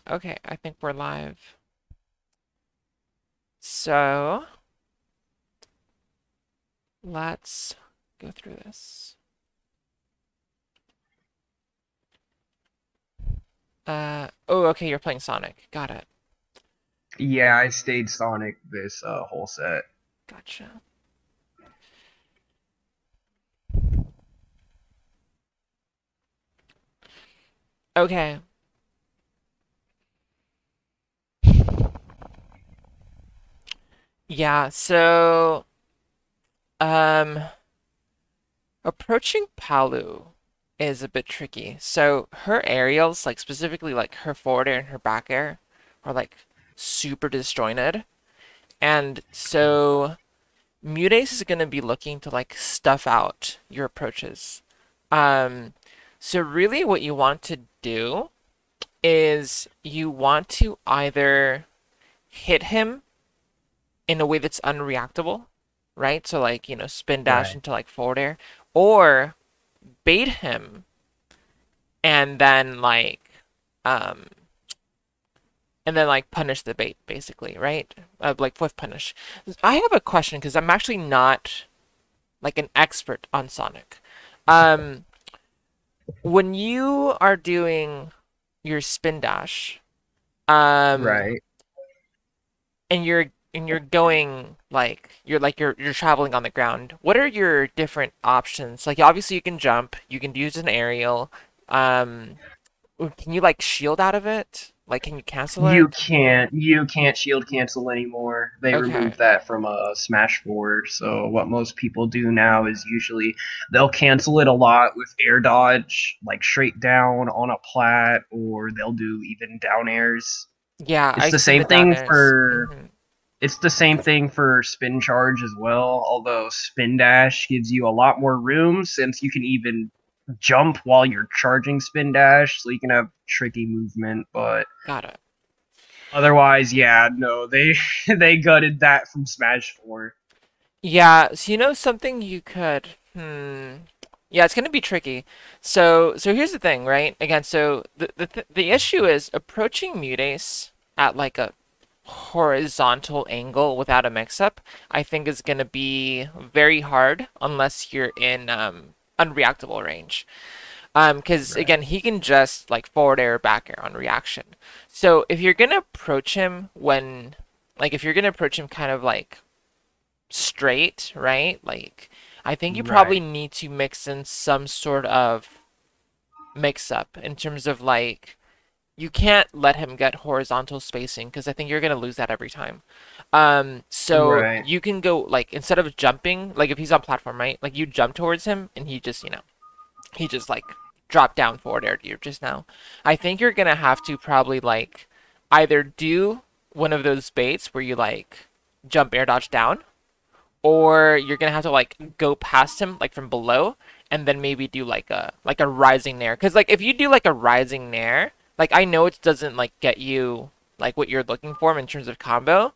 Okay, I think we're live. So let's go through this. Oh, okay, you're playing Sonic. Got it. Yeah, I stayed Sonic this whole set. Gotcha. Okay. Yeah, so um approaching Palu is a bit tricky. So her aerials, like specifically like her forward air and her back air, are like super disjointed. And so Mutace is gonna be looking to like stuff out your approaches. Um, so really what you want to do is you want to either hit him in a way that's unreactable, right? So like, spin dash Right. into like forward air, or bait him and then um punish the bait basically, right? Like whiff punish. I have a question because I'm actually not like an expert on Sonic. Um, when you are doing your spin dash, um, Right. and you're going you're traveling on the ground. What are your different options? Like obviously you can jump, you can use an aerial. Um, can you like shield out of it? Like can you cancel it? You can't shield cancel anymore. They Okay. removed that from Smash 4. So what most people do now is usually they'll cancel it a lot with air dodge, like straight down on a plat, or they'll do even down airs. Yeah, It's I the see the same down thing airs. for it's the same thing for spin charge as well, although spin dash gives you a lot more room since you can even jump while you're charging spin dash, so you can have tricky movement, but Got it. otherwise, yeah, no, they they gutted that from Smash 4. Yeah, so something you could yeah, it's gonna be tricky. So here's the thing, right? Again, so the issue is approaching Mutace at like a horizontal angle without a mix-up, I think is gonna be very hard unless you're in unreactable range. Because Right. again, he can just like forward air, back air on reaction. So if you're gonna approach him if you're gonna approach him kind of like straight, right? Like, I think you probably Right. need to mix in some sort of mix up in terms of like, you can't let him get horizontal spacing because I think you're gonna lose that every time. So Right. you can go like instead of jumping, like if he's on platform, right? Like you jump towards him and he just like dropped down forward air to you just now. I think you're gonna have to probably like either do one of those baits where you like jump air dodge down, or you're gonna have to like go past him like from below and then maybe do like a rising nair, because like if you do like a rising nair, like I know it doesn't like get you like what you're looking for in terms of combo,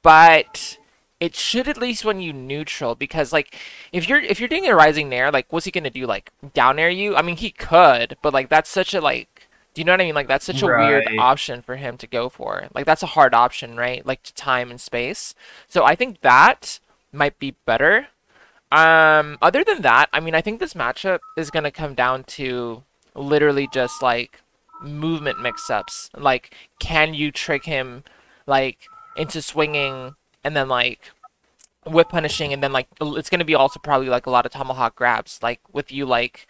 but it should at least when you neutral, because like if you're doing a rising nair, like what's he gonna do, like down air you? I mean he could, but like that's such a like, do you know what I mean? Like that's such a weird Right. option for him to go for. Like that's a hard option, right? Like to time and space. So I think that might be better. Other than that, I mean, I think this matchup is gonna come down to literally just like movement mix-ups. Like, can you trick him like into swinging and then like whip punishing, and then like it's gonna be also probably like a lot of tomahawk grabs, like with you like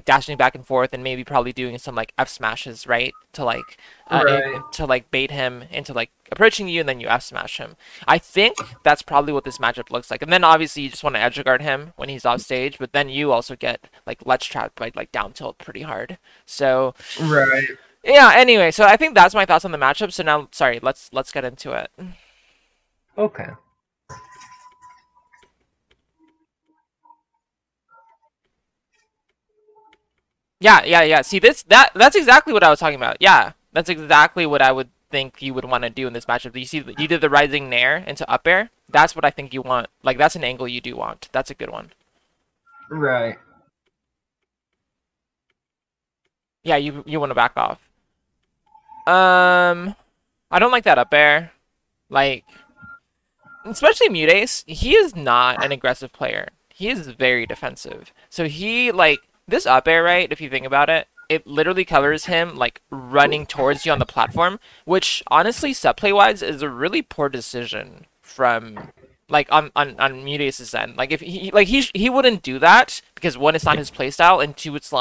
dashing back and forth and maybe probably doing some like F smashes, right? To like Right. to like bait him into like approaching you and then you F smash him. I think that's probably what this matchup looks like. And then obviously you just want to edge guard him when he's off stage, but then you also get like ledge trapped by like down tilt pretty hard. So Right. yeah, anyway, so I think that's my thoughts on the matchup. So now sorry, let's get into it. Okay. Yeah. See this that's exactly what I was talking about. Yeah, that's exactly what I would think you would want to do in this matchup. You see, you did the rising nair into up air. That's what I think you want. Like that's an angle you do want. That's a good one. Right. Yeah, you want to back off. I don't like that up air. Like, especially Mutace, he is not an aggressive player. He is very defensive. So he, like, this up air, right, if you think about it, it literally covers him, like, running towards you on the platform, which, honestly, set play-wise, is a really poor decision from, like, on Mutace's end. Like, if he wouldn't do that, because one, it's not his playstyle, and two, it's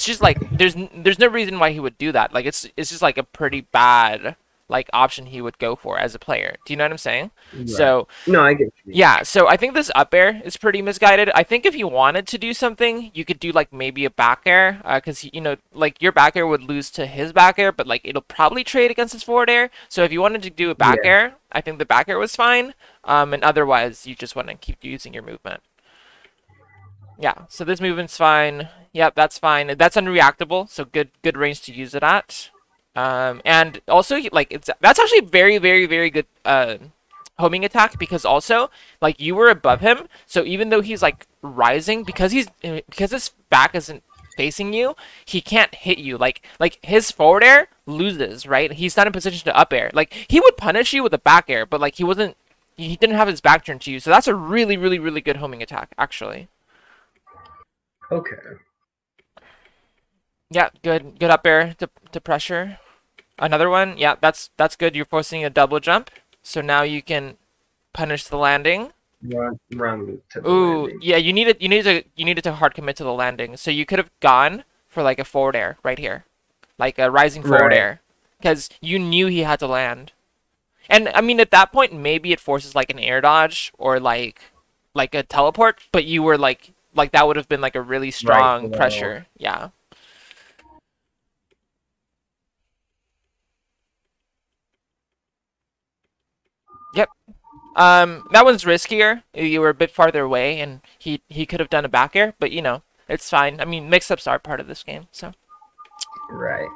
just, like, there's no reason why he would do that. Like, it's just, like, a pretty bad, like, option he would go for as a player. Do you know what I'm saying? Right. So, No, I get what you mean. yeah, so I think this up air is pretty misguided. I think if you wanted to do something, you could do like maybe a back air, because you know, like your back air would lose to his back air, but like it'll probably trade against his forward air. So if you wanted to do a back Yeah. air, I think the back air was fine. And otherwise, you just want to keep using your movement. Yeah, so this movement's fine. Yep, that's fine. That's unreactable, so good range to use it at. And also like that's actually very good homing attack because also like you were above him, so even though he's like rising because his back isn't facing you, he can't hit you. Like his forward air loses, right? He's not in position to up air. Like he would punish you with a back air, but like he didn't have his back turned to you. So that's a really good homing attack actually. Okay. Yeah, good up air to pressure. Another one. Yeah, that's good. You're forcing a double jump. So now you can punish the landing. Run to the Ooh, landing. yeah, you needed to hard commit to the landing. So you could have gone for like a forward air right here. Like a rising forward Right. air. Because you knew he had to land. And I mean at that point maybe it forces like an air dodge or like a teleport, but you were like that would have been like a really Right strong below. pressure. Yeah. Yep. That one's riskier. You were a bit farther away, and he could have done a back air, but you know, it's fine. I mean, mix-ups are part of this game, so Right.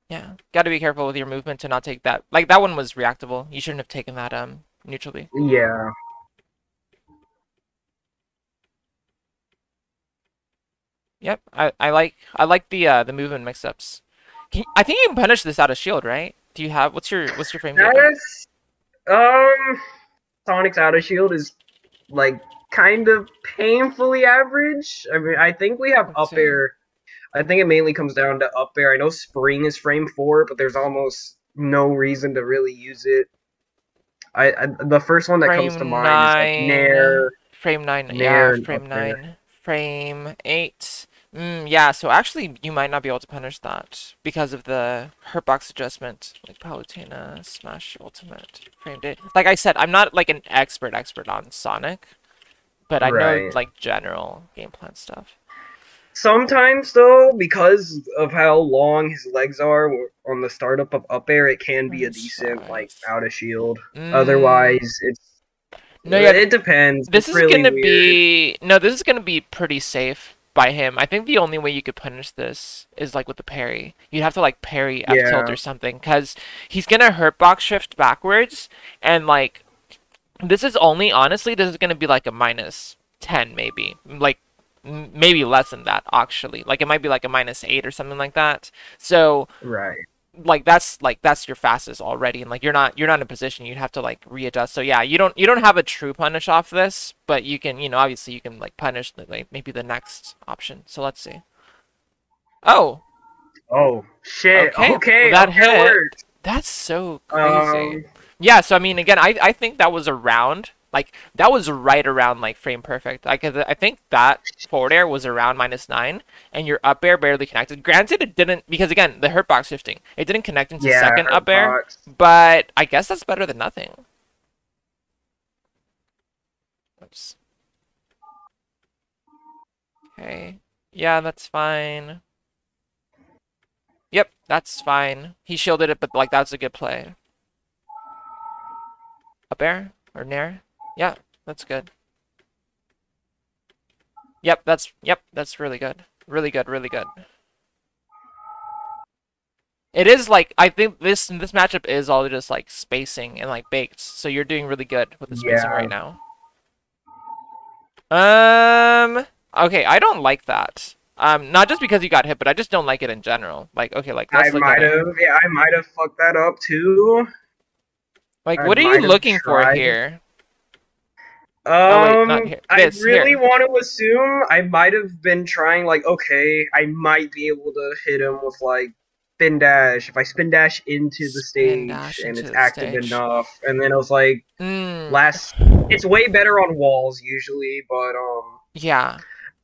yeah. Got to be careful with your movement to not take that. Like that one was reactable. You shouldn't have taken that neutrally. Yeah. Yep. I like the movement mix-ups. I think you can punish this out of shield, right? Do you have what's your frame data? That's Sonic's Outer Shield is like kind of painfully average. I mean, I think we have Let's up see. air. I think it mainly comes down to up air. I know Spring is frame 4, but there's almost no reason to really use it. The first one that comes to Frame mind is like 9. Nair, Frame 9. Yeah, Nair, and up frame air. 9. Frame 8. Yeah, so actually you might not be able to punish that because of the hurtbox adjustment. Like Palutena, Smash Ultimate, Frame Date. Like I said, I'm not like an expert on Sonic, but I know Right. like general game plan stuff. Sometimes though, because of how long his legs are on the startup of up air, it can be a Minus decent like 5. out of shield. Mm, Otherwise, no, yeah, it depends. this It's is really gonna weird. be no, this is gonna be pretty safe by him. I think the only way you could punish this is like with the parry. You'd have to like parry F tilt Yeah. or something, because he's gonna hurt box shift backwards, and like this is only honestly this is gonna be like a -10 maybe, like maybe less than that actually. Like it might be like a -8 or something like that. So Right. like that's your fastest already, and like you're not in a position, you'd have to like readjust. So yeah, you don't have a true punish off this, but you can, obviously you can like punish like maybe the next option. So let's see. Oh, Oh shit. okay, well Okay. that Okay. It hit. worked. That's so crazy. Um. Yeah, so I mean again, I think that was around, like that was right around like frame perfect. Like I think that forward air was around -9, and your up air barely connected. Granted, it didn't, because again the hurt box shifting, it didn't connect into Yeah. second Hurt up air, box. but I guess that's better than nothing. Oops. Okay. Yeah, that's fine. Yep, that's fine. He shielded it, but like that's a good play. Up air or nair? Yeah, that's good. Yep, that's really good. Really good, really good. It is like I think this matchup is all just like spacing and like baked. So you're doing really good with the spacing Yeah. right now. Um okay, I don't like that. Not just because you got hit, but I just don't like it in general. Like, okay, like I let's look at might it. have, yeah, I might have fucked that up too. Like, I what are you might have looking for tried. here? Oh wait, not here. I This really here. want to assume I might have been trying, like, okay, I might be able to hit him with, like, spin dash. If I spin dash into the Spin stage dash and into it's the active stage. enough, and then I was like, Mm, last. It's way better on walls usually, but, yeah.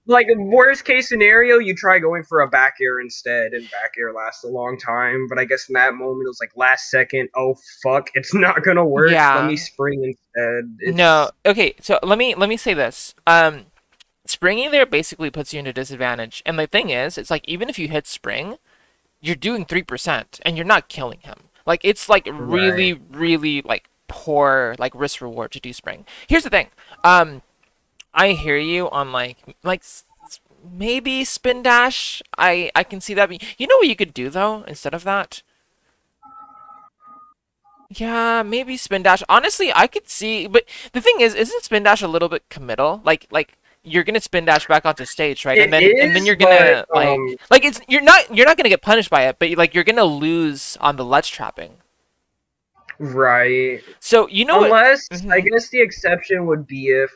like, worst case scenario, you try going for a back air instead, and back air lasts a long time. But I guess in that moment, it was like last second. Oh fuck, it's not gonna work. Let me Yeah. spring instead. No. It's Okay, so let me say this. Springing there basically puts you into disadvantage. And the thing is, it's like even if you hit spring, you're doing 3% and you're not killing him. Like it's like right. really, really like poor like risk reward to do spring. Here's the thing. Um, I hear you on maybe spin dash. I can see that. You know what you could do though instead of that? Yeah, maybe spin dash. Honestly, I could see, but the thing is, isn't spin dash a little bit committal? Like you're gonna spin dash back onto stage, right? It And then is, you're but gonna like it's you're not gonna get punished by it, but like you're gonna lose on the ledge trapping. right. So you know what? Unless I Hmm. guess the exception would be if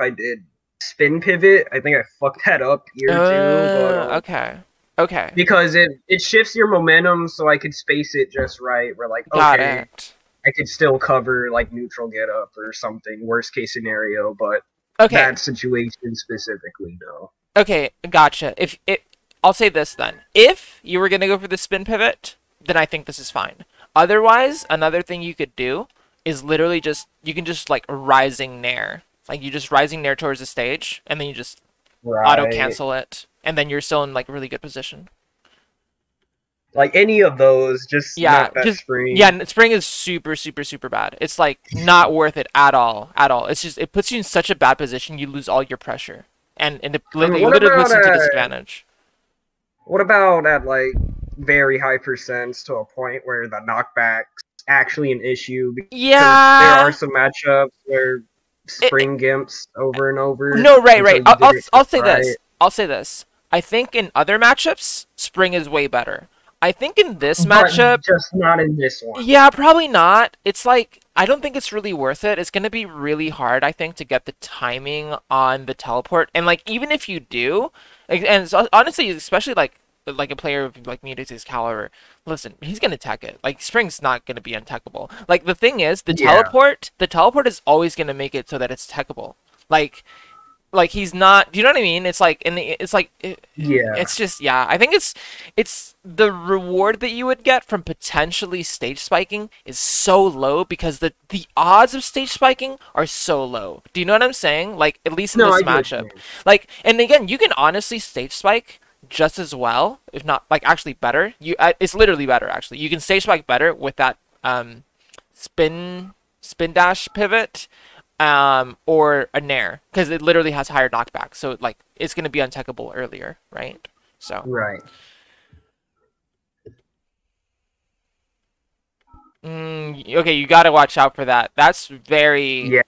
I did spin pivot. I think I fucked that up here too, but Okay, okay, because it shifts your momentum, so I could space it just right. We're like, got okay, it. I could still cover like neutral get up or something, worst case scenario, but Okay, that situation specifically, no. okay, gotcha. If it, I'll say this then. If you were gonna go for the spin pivot, then I think this is fine. Otherwise, another thing you could do is literally just you can just like rising nair. Like you just rising nair towards the stage, and then you just auto Right. cancel it, and then you're still in like really good position. Like any of those, just Yeah, not that just yeah. spring. Spring is super, super, super bad. It's like not worth it at all, at all. It's just it puts you in such a bad position. You lose all your pressure, and I mean, it literally puts you into disadvantage. what about at like very high percents to a point where the knockback's actually an issue because there are Yeah. some matchups where It, spring gimps over and over no, right, until right. you did it I'll just say right. this. I'll say this. I think in other matchups, Spring is way better. I think in this But matchup, just not in this one. yeah, probably not. It's like I don't think it's really worth it. It's gonna be really hard, I think, to get the timing on the teleport. And like even if you do, and so, honestly, especially like a player of like Mutate's caliber, listen, he's gonna tech it. Like Spring's not gonna be untechable. Like the thing is, Yeah. the teleport is always gonna make it so that it's techable. Like he's not, do you know what I mean? It's like Yeah. it's just, yeah, I think it's the reward that you would get from potentially stage spiking is so low because the odds of stage spiking are so low. Do you know what I'm saying? Like at least in No, this I do what you matchup, mean. like, and again, you can honestly stage spike just as well, if not like actually better. It's literally better actually. You can stage spike better with that spin dash pivot or a nair because it literally has higher knockback. So like it's gonna be untechable earlier, right? So Right. okay, you gotta watch out for that. Yeah.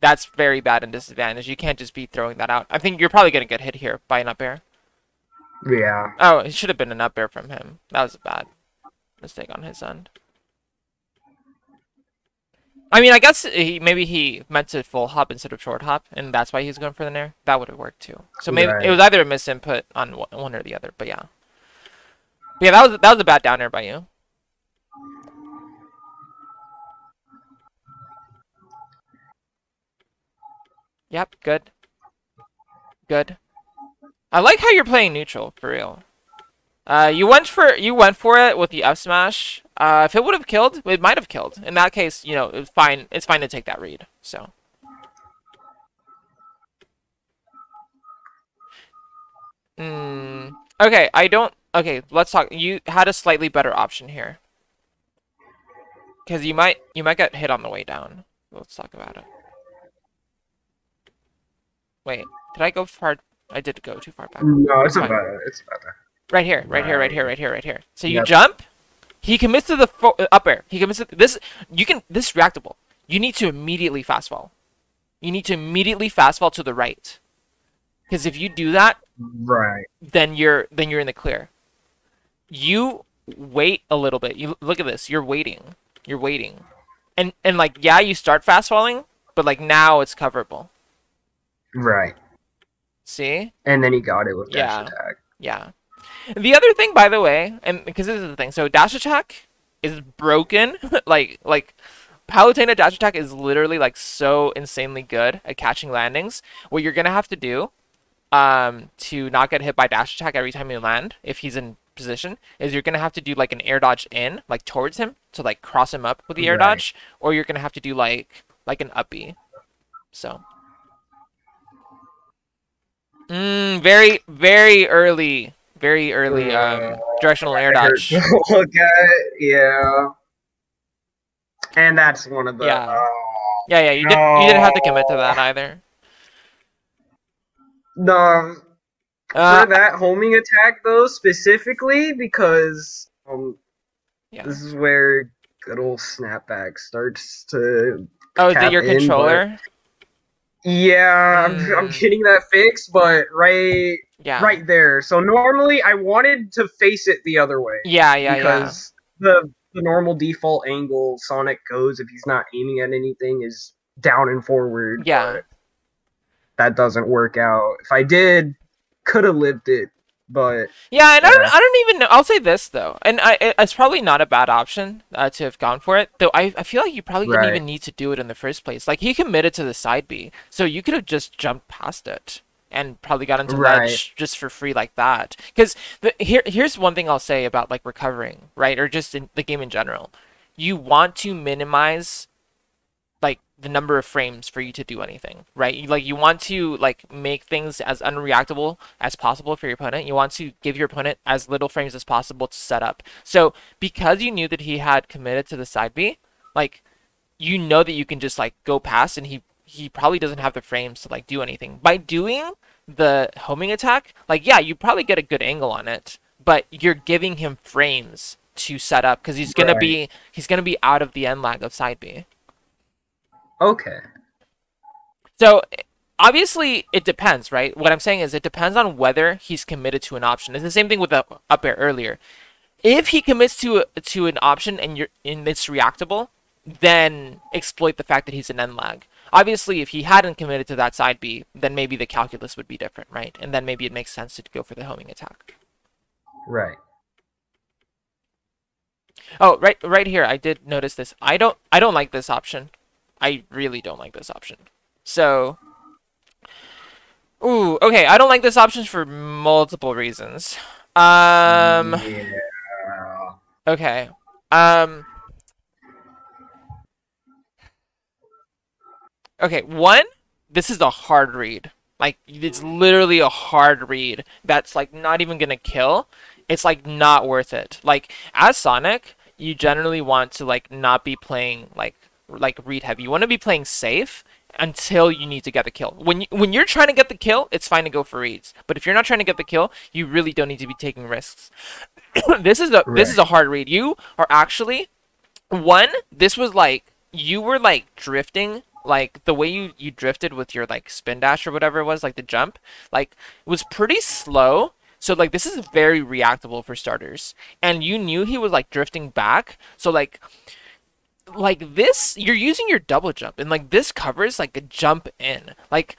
That's very bad and disadvantage. You can't just be throwing that out. I think you're probably gonna get hit here by an up air. Yeah. Oh, it should have been an up air from him. That was a bad mistake on his end. I mean, I guess maybe he meant to full hop instead of short hop, and that's why he's going for the nair. That would have worked too. So maybe it Right. was either a misinput on one or the other. But yeah, that was a bad down air by you. Yep, good, good. I like how you're playing neutral for real. You went for it with the F smash. If it would have killed, it might have killed. In that case, you know, it's fine. It's fine to take that read. So, okay, I don't. Okay, let's talk. You had a slightly better option here because you might get hit on the way down. Let's talk about it. Wait, did I go far? I did go too far back. No, it's It's fine. about it's about that. Right here, right here, right Right. here, right here, right here. So you Yep. jump. He commits to the up air. He commits to this. You can this is reactable. You need to immediately fast fall. You need to immediately fast fall to the right. Because if you do that, Right. then you're in the clear. You wait a little bit. You look at this. You're waiting. You're waiting. And like yeah, you start fast falling, but like now it's coverable. Right. See? And then he got it with dash Yeah. attack. Yeah. The other thing, by the way, and because this is the thing, so dash attack is broken. like Palutena dash attack is literally like so insanely good at catching landings. What you're gonna have to do, to not get hit by dash attack every time you land, if he's in position, is you're gonna have to do like an air dodge in, like towards him, to like cross him up with the air Right. dodge, or you're gonna have to do like an up B. So, very very early directional air It hurts to dodge. look at. Yeah. And that's one of the. Yeah. Oh, Yeah, you didn't have to commit to that no. either. No. Uh, For that homing attack, though, specifically, because yeah. this is where good old snapback starts to Oh, is it tap your in. But controller? yeah, I'm Mm, getting that fixed, but yeah. right there. So normally I wanted to face it the other way Yeah. because the normal default angle Sonic goes if he's not aiming at anything is down and forward, Yeah. but that doesn't work out. If I did, could have lived it, but Yeah, and yeah, I don't even know. I'll say this though, and it's probably not a bad option to have gone for it. Though I feel like you probably didn't right, even need to do it in the first place. Like he committed to the side B, so you could have just jumped past it and probably got into right, ledge just for free like that. Because here's one thing I'll say about like recovering, right, or just in the game in general. You want to minimize like the number of frames for you to do anything, right? Like you want to like make things as unreactable as possible for your opponent. You want to give your opponent as little frames as possible to set up. So because you knew that he had committed to the side B, like you know that you can just like go past and he probably doesn't have the frames to like do anything. By doing the homing attack, like yeah, you probably get a good angle on it, but you're giving him frames to set up because right. he's gonna be out of the end lag of side B. Okay, So obviously it depends, right? What I'm saying is it depends on whether he's committed to an option. It's the same thing with the up air earlier. If he commits to an option and it's reactable, then exploit the fact that he's an end lag. Obviously, if he hadn't committed to that side B, then maybe the calculus would be different, right? And then maybe it makes sense to go for the homing attack. right. Oh, right here, I did notice this. I don't like this option. I really don't like this option. So ooh, okay. I don't like this option for multiple reasons. Um, Yeah. okay. Um, okay. One, this is a hard read. Like, it's literally a hard read that's like not even gonna kill. It's like not worth it. Like, as Sonic, you generally want to like not be playing like read heavy. You want to be playing safe until you need to get the kill. When you're trying to get the kill, it's fine to go for reads. But if you're not trying to get the kill, you really don't need to be taking risks. This is Right. a hard read. You are actually one. This was like you were like drifting. Like the way you drifted with your like spin dash or whatever it was, like the jump, like was pretty slow. So like this is very reactable for starters. And you knew he was like drifting back. So like this you're using your double jump and like this covers like a jump in like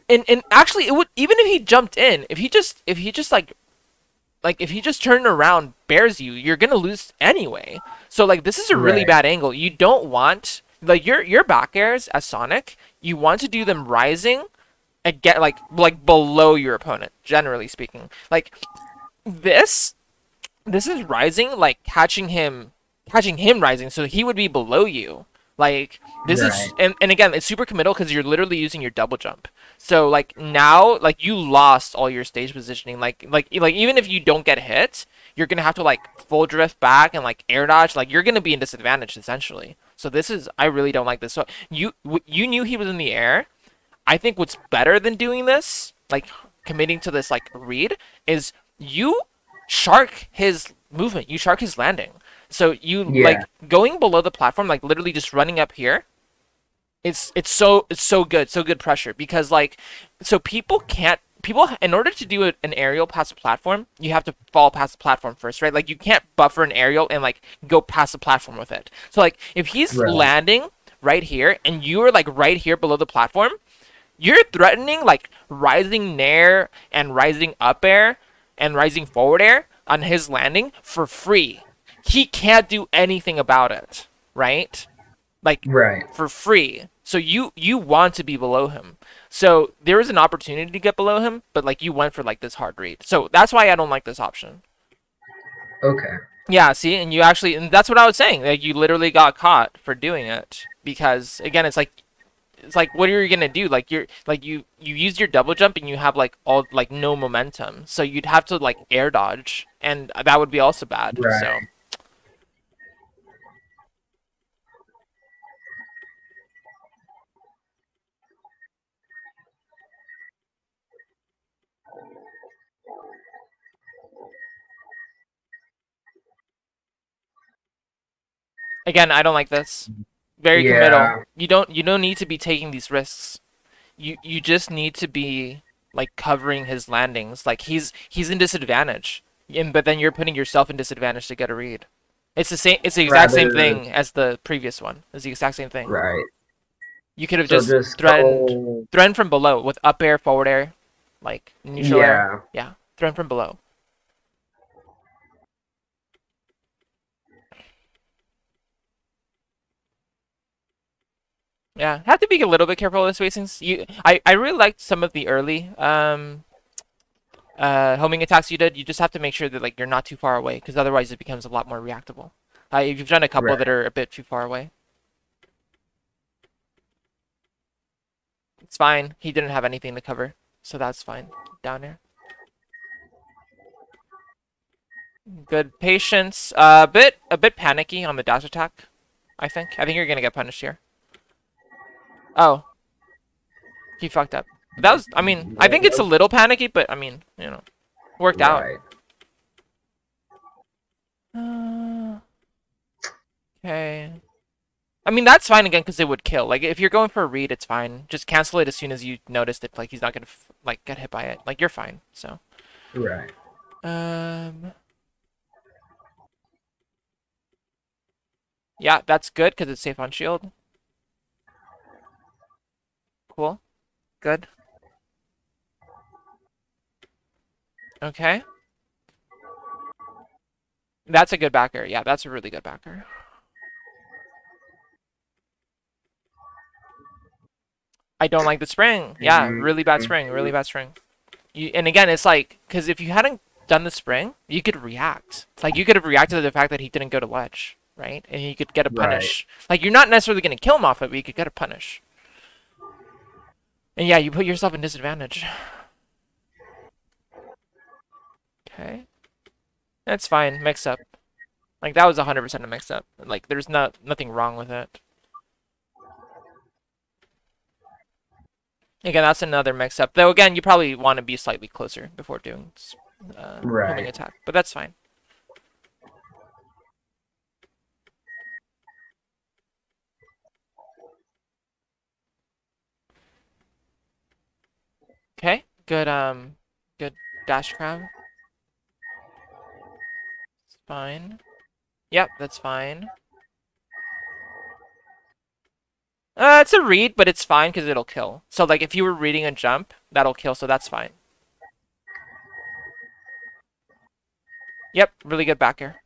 and actually it would even if he jumped in if he just like if he just turned around bears you you're gonna lose anyway. So like this is a really Right. bad angle. You don't want like your back airs as Sonic, you want to do them rising and get like below your opponent, generally speaking. Like this this is rising, like catching him rising, so he would be below you. Like this is Right. and again, it's super committal because you're literally using your double jump. So like now, like you lost all your stage positioning. Like even if you don't get hit, you're gonna have to like full drift back and like air dodge. Like you're gonna be in disadvantage essentially. So this is I really don't like this. So you knew he was in the air. I think what's better than doing this, like committing to this like read, is you shark his movement, you shark his landing. So you Yeah. like going below the platform, like literally just running up here. It's so good, so good pressure because like so people can't people, in order to do an aerial past a platform, you have to fall past the platform first, right? Like you can't buffer an aerial and like go past the platform with it. So like if he's Right. landing right here and you are like right here below the platform, you're threatening like rising nair and rising up air and rising forward air on his landing for free. He can't do anything about it, right? Like Right. for free. So you want to be below him. So there is an opportunity to get below him, but like you went for like this hard read. So that's why I don't like this option. Okay. Yeah, see, and you actually, and that's what I was saying. Like you literally got caught for doing it because again, it's like what are you gonna do? Like you're like you use your double jump and you have like all like no momentum, so you'd have to like air dodge, and that would be also bad. So Right. again, I don't like this. Very committal. Yeah. You don't need to be taking these risks. You just need to be like covering his landings. Like he's in disadvantage, and but then you're putting yourself in disadvantage to get a read. It's the same. It's the exact same Rather. thing as the previous one. It's the exact same thing. Right. You could have So just just threatened go. threatened from below with up air, forward air, like neutral air. Yeah. Yeah, threatened from below. Yeah, have to be a little bit careful with the spacings. I really liked some of the early homing attacks you did. You just have to make sure that like you're not too far away, because otherwise it becomes a lot more reactable. You've done a couple that Right. are a bit too far away. It's fine. He didn't have anything to cover, so that's fine. Down here. Good patience. A bit panicky on the dash attack. I think. I think you're gonna get punished here. Oh, he fucked up. That was. I mean, I think it's a little panicky, but I mean, worked out. Right. Okay. I mean, that's fine again because it would kill. Like, if you're going for a read, it's fine. Just cancel it as soon as you notice that, like, he's not gonna, like, get hit by it. Like, you're fine. So, Right. um, yeah, that's good because it's safe on shield. Cool. Good. Okay. That's a good backer. Yeah, that's a really good backer. I don't like the spring. Yeah, Mhm. really bad spring. Really bad spring. And again, it's like, because if you hadn't done the spring, you could react. Like, you could have reacted to the fact that he didn't go to ledge, right? And you could get a Right. punish. Like, you're not necessarily going to kill him off it, but you could get a punish. And yeah, you put yourself in disadvantage. Okay. That's fine. Mix up. Like, that was 100% a mix up. Like, there's nothing wrong with it. Again, that's another mix up. Though, again, you probably want to be slightly closer before doing homing Right. attack. But that's fine. Okay. Good dash crab. It's fine. Yep, that's fine. It's a read, but it's fine because it'll kill. So, like, if you were reading a jump, that'll kill, so that's fine. Yep, really good backer.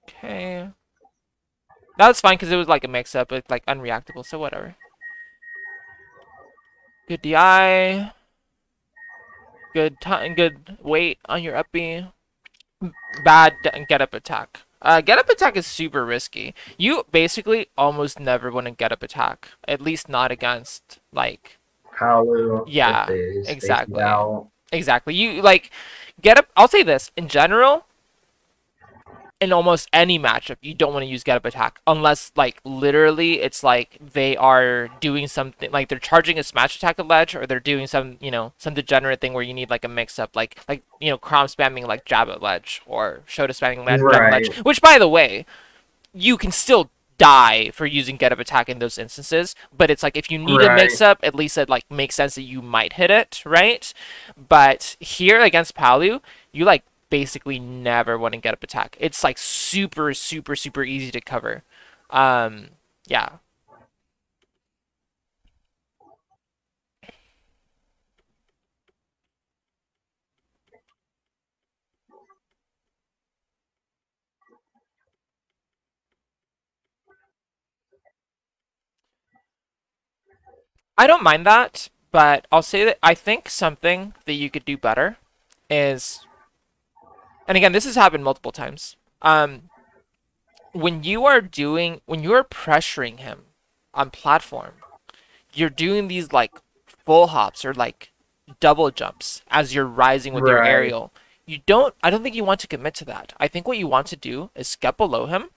Okay. That was fine because it was like a mix-up, it's like unreactable, so whatever. Good DI. Good time, good weight on your up B. Bad get-up attack. Get-up attack is super risky. You basically almost never want to get-up attack. At least not against, like... Paolo, if Yeah, they space it exactly. out. Exactly. You, like, get-up... I'll say this. In general, in almost any matchup, you don't want to use get-up attack. Unless, like, literally, it's like they are doing something... Like, they're charging a smash attack at ledge, or they're doing some, some degenerate thing where you need, like, a mix-up. Like Crom spamming, like, jab at ledge, or Shota spamming jab at ledge. Right. Which, by the way, you can still die for using get up attack in those instances, but it's like if you need a Right. mix up, at least it like makes sense that you might hit it, right? But here against Palu, you like basically never want to get up attack. It's like super super super easy to cover. Um yeah. I don't mind that, but I'll say that I think something that you could do better is, and again, this has happened multiple times. When you are pressuring him on platform, you're doing these like full hops or like double jumps as you're rising with your Right. aerial. I don't think you want to commit to that. I think what you want to do is get below him,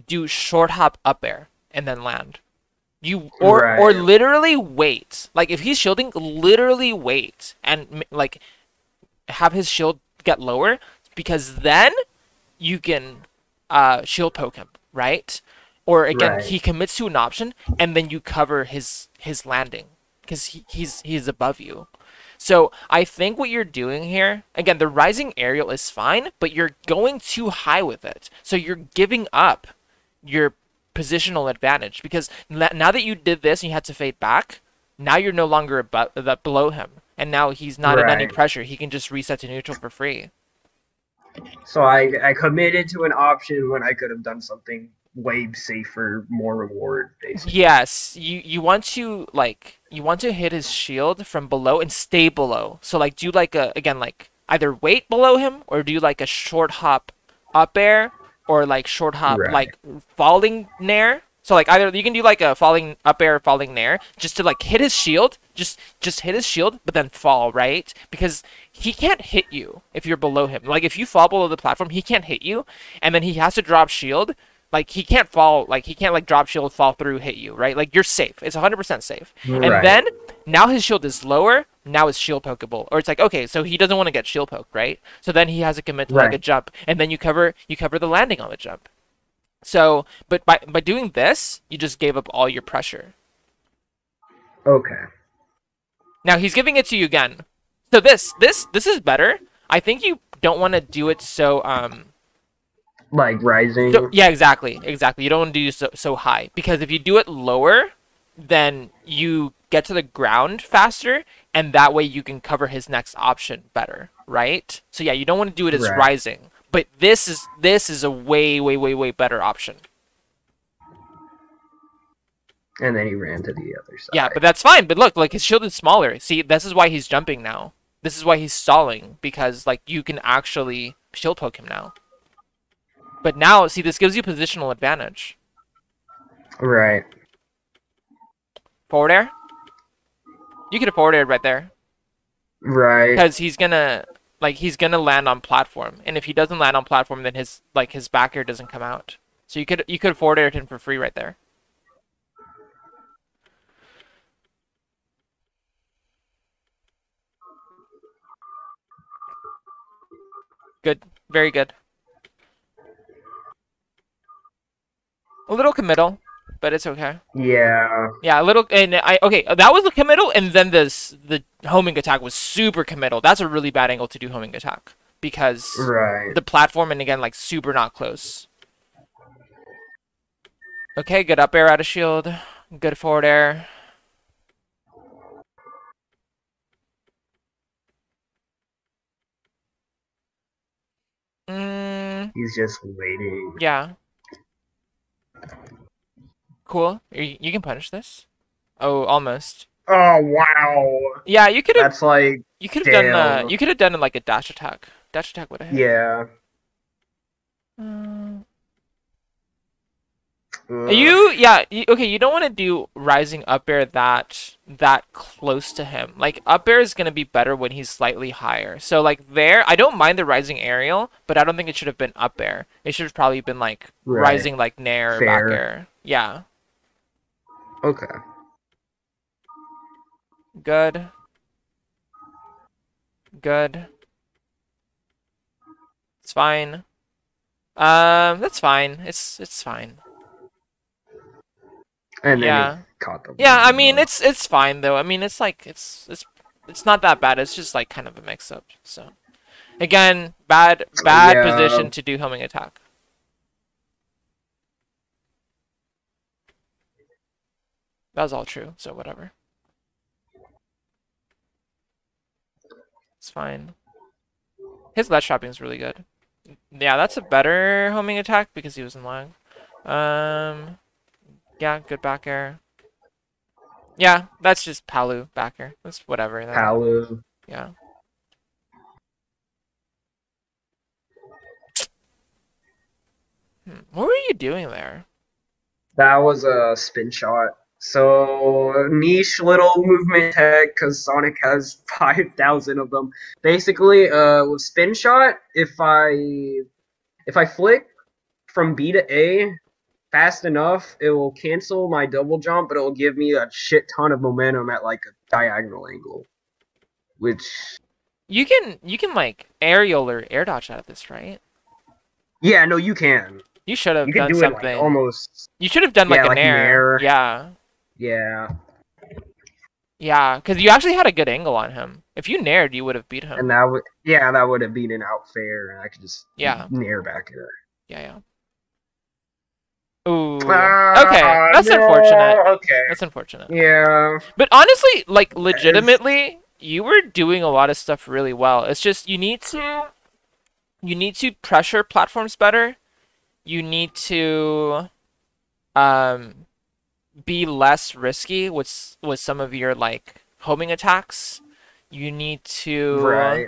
do short hop up air, and then land. You or Right. literally wait. Like if he's shielding, literally wait and like have his shield get lower because then you can shield poke him, right? Or again, Right. he commits to an option and then you cover his landing because he's above you. So I think what you're doing here, again, the rising aerial is fine, but you're going too high with it. So you're giving up your positional advantage because now that you did this and you had to fade back, now you're no longer above below him, and now he's not in any Right. pressure. He can just reset to neutral for free. So I committed to an option when I could have done something way safer, more reward, basically. Yes, you want to like you want to hit his shield from below and stay below. So like do like a again like either wait below him or do like a short hop up air or like short hop Right. like falling nair. So like either you can do like a falling up air, falling nair, just to like hit his shield, just hit his shield, but then fall, right? Because he can't hit you if you're below him. Like if you fall below the platform, he can't hit you, and then he has to drop shield. Like he can't fall, like he can't like drop shield, fall through, hit you, right? Like you're safe. It's 100% safe. And Right. then now his shield is lower. Now it's shield pokeable, or it's like okay, so he doesn't want to get shield poked, right? So then he has to commit to like a Right. jump, and then you cover the landing on the jump. So, but by doing this, you just gave up all your pressure. Okay. Now he's giving it to you again. So this is better. I think you don't want to do it Like so rising. yeah, exactly. You don't want to do so high because if you do it lower, then you get to the ground faster, and that way you can cover his next option better, right? So yeah, you don't want to do it as Right. rising, but this is a way better option. And then he ran to the other Yeah, but side. that's fine. But look, like his shield is smaller. See, this is why he's jumping now. This is why he's stalling because like you can actually shield poke him now. But now, see, this gives you positional advantage. Right. Forward air. You could have forward aired right there Right. because he's gonna land on platform, and if he doesn't land on platform, then his back air doesn't come out. So you could have forward aired him for free right there. Good, very good. A little committal, but it's okay. Yeah. Yeah, a little, and I okay. That was the committal, and then the homing attack was super committal. That's a really bad angle to do homing attack because Right. the platform and again like super not close. Okay, good up air out of shield, good forward air. Mm, He's just waiting. yeah, cool. You can punish this. Oh, almost. Oh wow. Yeah, That's like you could have done damn. you could have done like a dash attack. Dash attack would have hit. Yeah. Mm. Ugh. Okay, you don't want to do rising up air that close to him. Like up air is gonna be better when he's slightly higher. So like there, I don't mind the rising aerial, but I don't think it should have been up air. It should have probably been like Right. rising like nair or back Fair. air. Yeah, Okay. good, good. It's fine. That's fine. It's fine. and then he Yeah. caught the Yeah, I big mean bug. it's fine though. I mean it's not that bad. It's just like kind of a mix up. So again, bad Yeah, position to do homing attack. That was all true, so whatever. It's fine. His ledge trapping is really good. Yeah, that's a better homing attack because he was in lag. Um, yeah, good back air. Yeah, that's just Palu back air. That's whatever then. Palu. Yeah. What were you doing there? That was a spin shot. So niche little movement tech because Sonic has 5,000 of them. Basically, with spin shot, if I flick from B to A fast enough, it will cancel my double jump, but it will give me a shit ton of momentum at like a diagonal angle. Which, You can like aerial or air dodge out of this, right? yeah, no, you can. You should have You can done do it like something. almost, You should have done like yeah, a like nair. Nair. Yeah. Yeah, Yeah, because you actually had a good angle on him. If you naired, you would have beat and him. that would have beaten out fair, and I could just Yeah. Nair back there. Yeah, yeah. Ooh. Okay, Ah, that's unfortunate. no. Okay. That's unfortunate. Yeah. But honestly, like It's legitimately, you were doing a lot of stuff really well. It's just you need to pressure platforms better. You need to um be less risky with some of your like homing attacks. You need to right.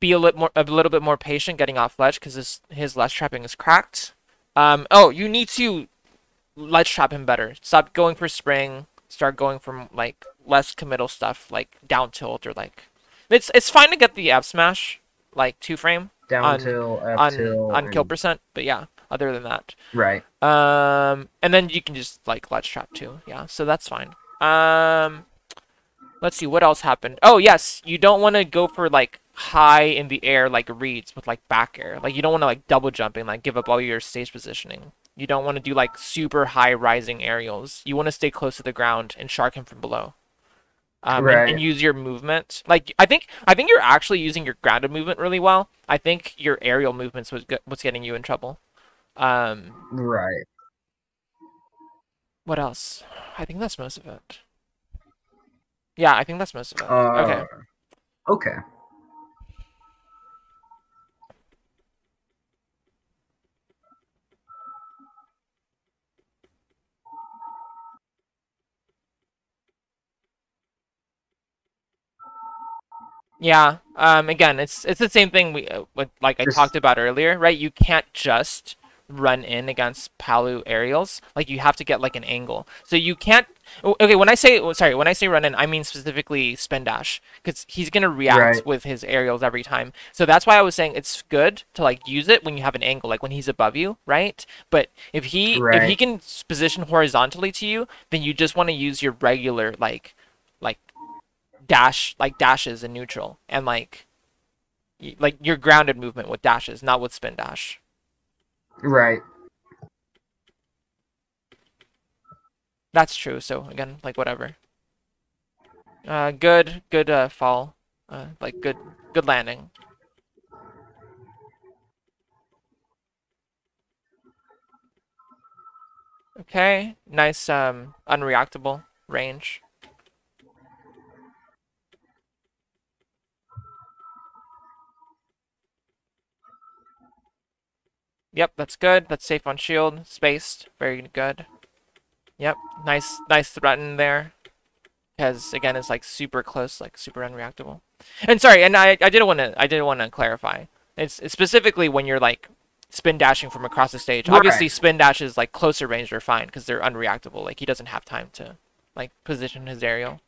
a little bit more patient getting off ledge because his ledge trapping is cracked. Oh, you need to ledge trap him better. Stop going for spring. Start going from like less committal stuff like down tilt or like it's fine to get the F smash like 2 frame Down on till, up till, kill and percent, but yeah, other than that. right. And then you can just like ledge trap too. Yeah, so that's fine. Let's see what else happened. Oh yes, you don't want to go for like high in the air like reads with like back air. Like you don't want to like double jumping, like give up all your stage positioning. You don't want to do like super high rising aerials. You want to stay close to the ground and shark him from below. And Right. use your movement. Like I think you're actually using your grounded movement really well. I think your aerial movements was getting you in trouble. Um, Right. what else? I think that's most of it. Yeah, I think that's most of it. Uh, Okay. okay. Yeah. Again, it's the same thing with like I talked Just, about earlier, right? You can't just run in against Palu aerials. Like you have to get like an angle. So you can't. Okay, when I say run in, I mean specifically spin dash because he's gonna react right. with his aerials every time. So that's why I was saying it's good to like use it when you have an angle, like when he's above you, right? But if he Right. can position horizontally to you, then you just want to use your regular like dashes in neutral and like your grounded movement with dashes, not with spin dash. Right. That's true. So again, like whatever. Good fall. Like good landing. Okay, nice unreactable range. Yep, that's good. That's safe on shield. Spaced. Very good. Yep, nice threaten there. Because again, it's like super close, like super unreactable. And sorry, and I didn't want to clarify. It's specifically when you're like spin dashing from across the stage. Right. Obviously, spin dashes like closer range are fine because they're unreactable. Like he doesn't have time to like position his aerial.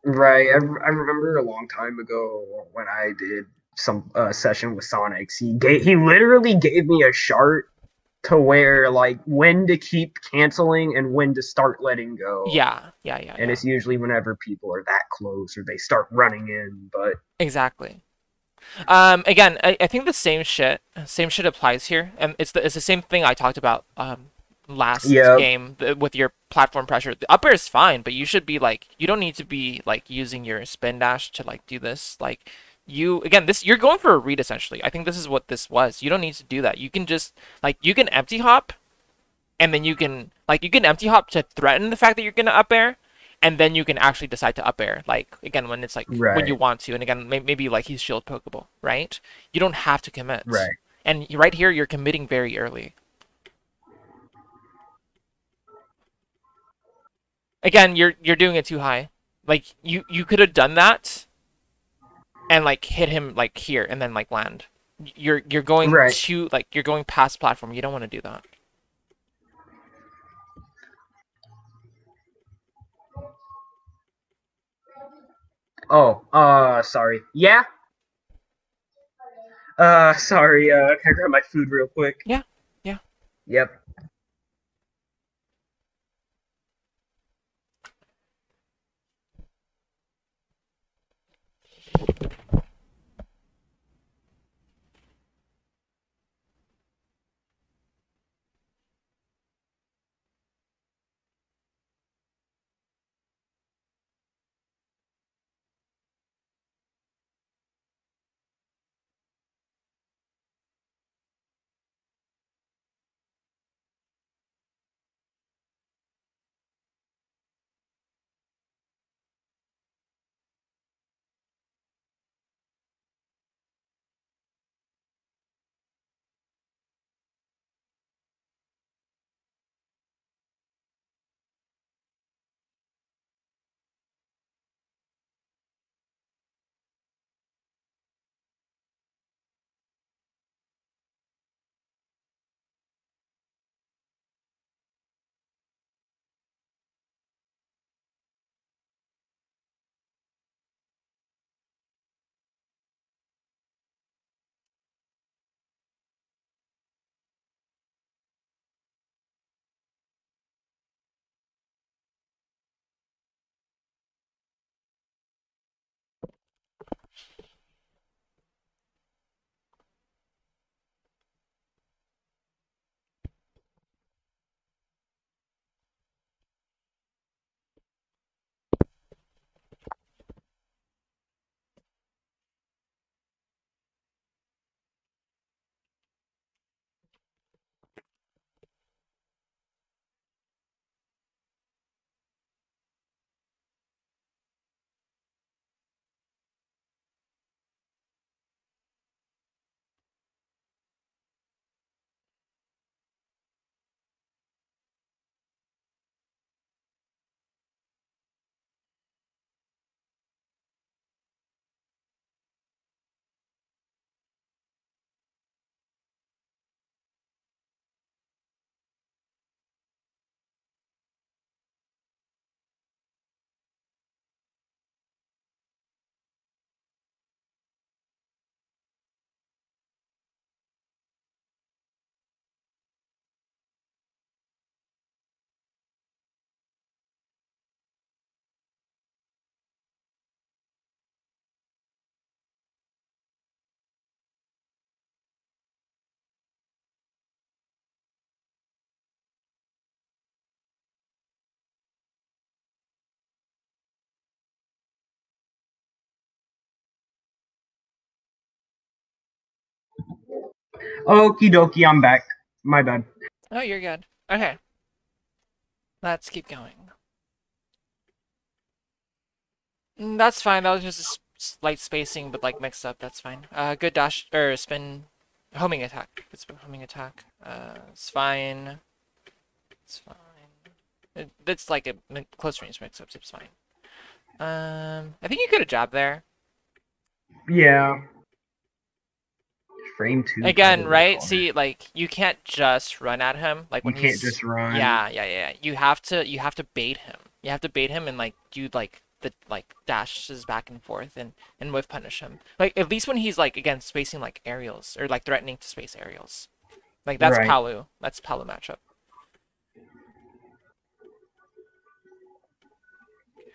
Right. I remember a long time ago when I did some session with Sonics. He literally gave me a chart to where like when to keep canceling and when to start letting go. Yeah, yeah, yeah, And yeah. it's usually whenever people are that close or they start running in. But Exactly. Again, I think the same shit applies here, and it's the same thing I talked about last Yep. game with your platform pressure. The up air is fine, but you should be like you don't need to be like using your spin dash to like do this. Like you again, this you're going for a read essentially. I think this is what this was. You don't need to do that. You can just like you can empty hop and then you can empty hop to threaten the fact that you're gonna up air, and then you can actually decide to up air. Like again, when it's like when you Right. want to, and again maybe like he's shield pokeable, right? You don't have to commit, Right. and right here you're committing very early. Again, you're doing it too high. Like you could have done that and like hit him like here and then like land. You're going Right. to like you're going past platform. You don't want to do that. Oh, sorry. Yeah. Sorry. Can I grab my food real quick? Yeah, yeah. Yep. Okie dokie. I'm back. My bad. Oh, you're good. Okay, let's keep going. That's fine. That was just a slight spacing, but like mixed up. That's fine. Good dash or spin, homing attack. It's homing attack. It's fine. It's fine. It's like a close range mix-up. So it's fine. I think you could have jabbed there. Yeah. Frame two Again, probably right? hard. See, like you can't just run at him. Like You when can't he's just run. yeah. You have to bait him. You have to bait him and like do like the like dashes back and forth and whiff punish him. Like at least when he's like again spacing like aerials or like threatening to space aerials. Like that's Right. Palu. That's Palu matchup.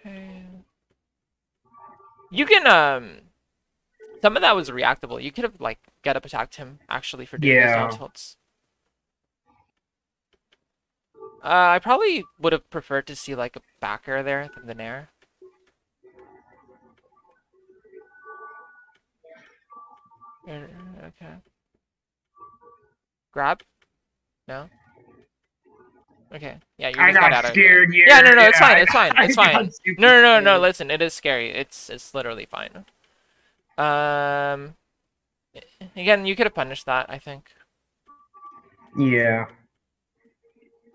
Okay. You can some of that was reactable. You could have like get up attacked him actually for doing those down Yeah. tilts. I probably would have preferred to see like a back air there than the nair. Okay. Grab? No? Okay. Yeah, you I just got got out of it. scared Yeah, no, here. no, it's fine. Yeah, It's fine. I It's got fine. super No, no, no, no. scared. Listen, it is scary. It's literally fine. Um, again, you could have punished that, I think. Yeah.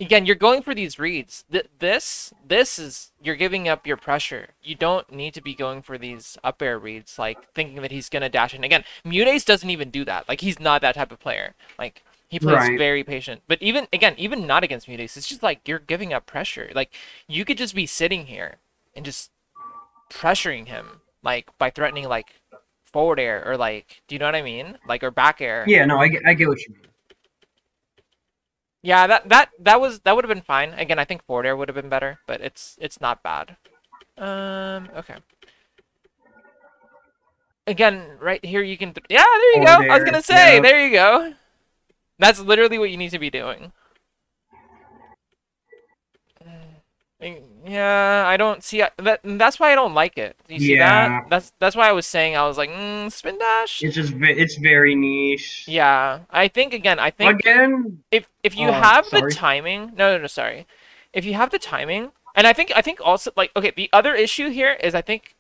Again, you're going for these reads. This is you're giving up your pressure. You don't need to be going for these up air reads, like thinking that he's gonna dash in. Again, Mutace doesn't even do that. Like he's not that type of player. Like he plays Right. very patient. But even again, even not against Mutace, it's just like you're giving up pressure. Like you could just be sitting here and just pressuring him, like by threatening like forward air or like, do you know what I mean? Like or back air. Yeah, no, I get what you mean. Yeah, that would have been fine. Again, I think forward air would have been better, but it's not bad. Okay. Again, right here you can. Yeah, there you Or go. I was there. gonna say, Yeah. there you go. That's literally what you need to be doing. Yeah, I don't see that. That's why I don't like it. You see that? Yeah. That's why I was saying I was like, spin dash. It's just it's very niche. Yeah, I think again. I think Again, if you have the sorry. timing, no, sorry. If you have the timing, and I think also like okay, the other issue here is I think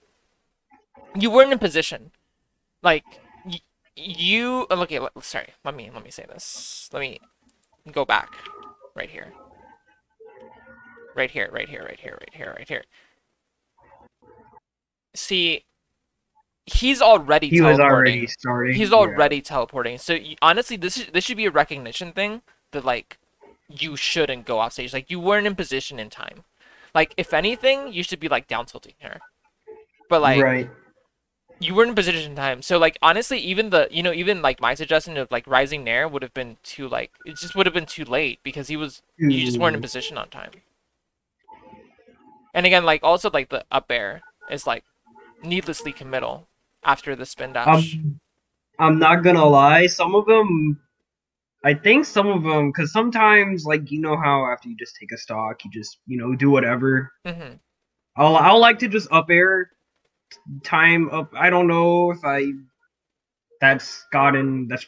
you weren't in position. Like you okay, sorry. Let me say this. Let me go back right here. Right here, right here, right here, right here, right here. See, he's already He was already teleporting. starting. He's Yeah. already teleporting. So honestly, this should be a recognition thing that like you shouldn't go off stage. Like you weren't in position in time. Like if anything, you should be like down tilting here. But like Right. you weren't in position in time. So like honestly, even even like my suggestion of like rising nair would have been too like it just would have been too late because you just weren't in Ooh. position on time. And again, like also like the up air is like needlessly committal after the spin dash. I'm not gonna lie. Some of them, I think some of them, because sometimes, like you know how after you just take a stock, you just do whatever. Hmm. I'll like to just up air time up. I don't know if I that's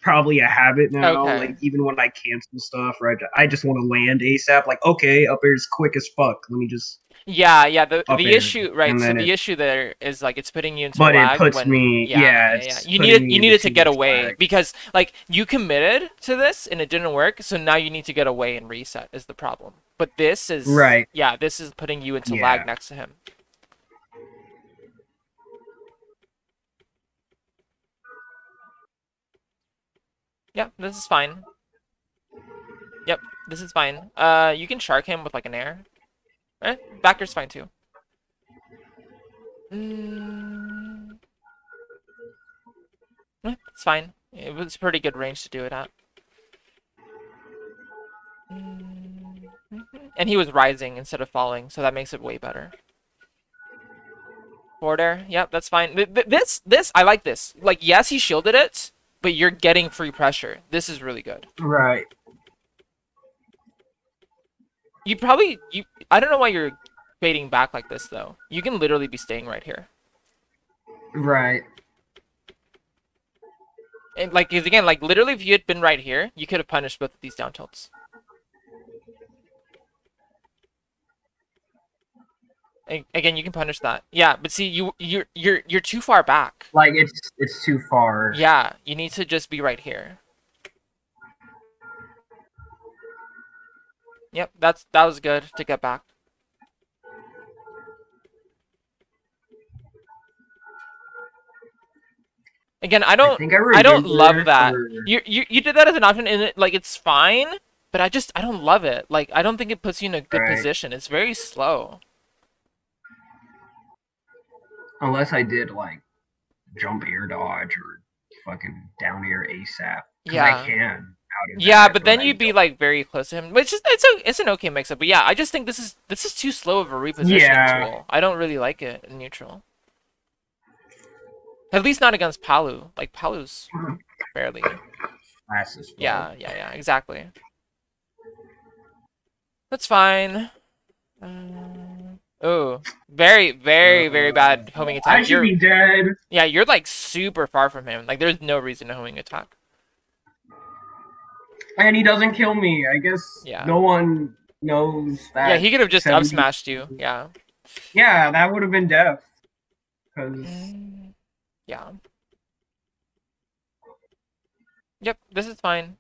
probably a habit now. Like Okay. even when I cancel stuff, right? I just want to land ASAP. Like okay, up air's quick as fuck. Let me just Yeah, yeah. The up the air, issue, right? and So then the it. issue there is like it's putting you into But it lag puts when me, yeah, yeah, yeah, yeah. it's putting me You into needed to too get much away lag. because like you committed to this and it didn't work, so now you need to get away and reset is the problem. But this is Right. yeah, this is putting you into lag Yeah. next to him. Yeah, this is fine. Yep, this is fine. You can shark him with like an air. Backer's fine too. Mm, it's fine. It was pretty good range to do it at. Mm, and he was rising instead of falling, so that makes it way better. Forward air, yep, that's fine. This, I like this. Like, yes, he shielded it, but you're getting free pressure. This is really good. Right. I don't know why you're fading back like this, though. You can literally be staying right here. Right. And, like, 'cause again, like, literally, if you had been right here, you could have punished both of these down tilts. Again, you can punish that. Yeah, but see, you're too far back. Like it's too far. Yeah, you need to just be right here. Yep, that was good to get back. Again, I think I I don't love remember that. for You did that as an option and like it's fine, but I don't love it. Like I don't think it puts you in a good right. position. It's very slow. Unless I did like jump air dodge or fucking down air ASAP because I Yeah. can out of Yeah, that, but but then I you'd be don't. like very close to him. But it's an okay mix up. But yeah, I just think this is too slow of a repositioning Yeah. tool. I don't really like it in neutral. At least not against Palu. Like Palu's fairly. Fast as fuck. Yeah, exactly. That's fine. Oh, very, very, very bad homing I attack. should be dead. Yeah, you're like super far from him. Like, there's no reason to homing attack. And he doesn't kill me. I guess Yeah. no one knows Yeah, that he could have just up 70. smashed you. Yeah. Yeah, that would have been death. Because Yeah. Yep, this is fine.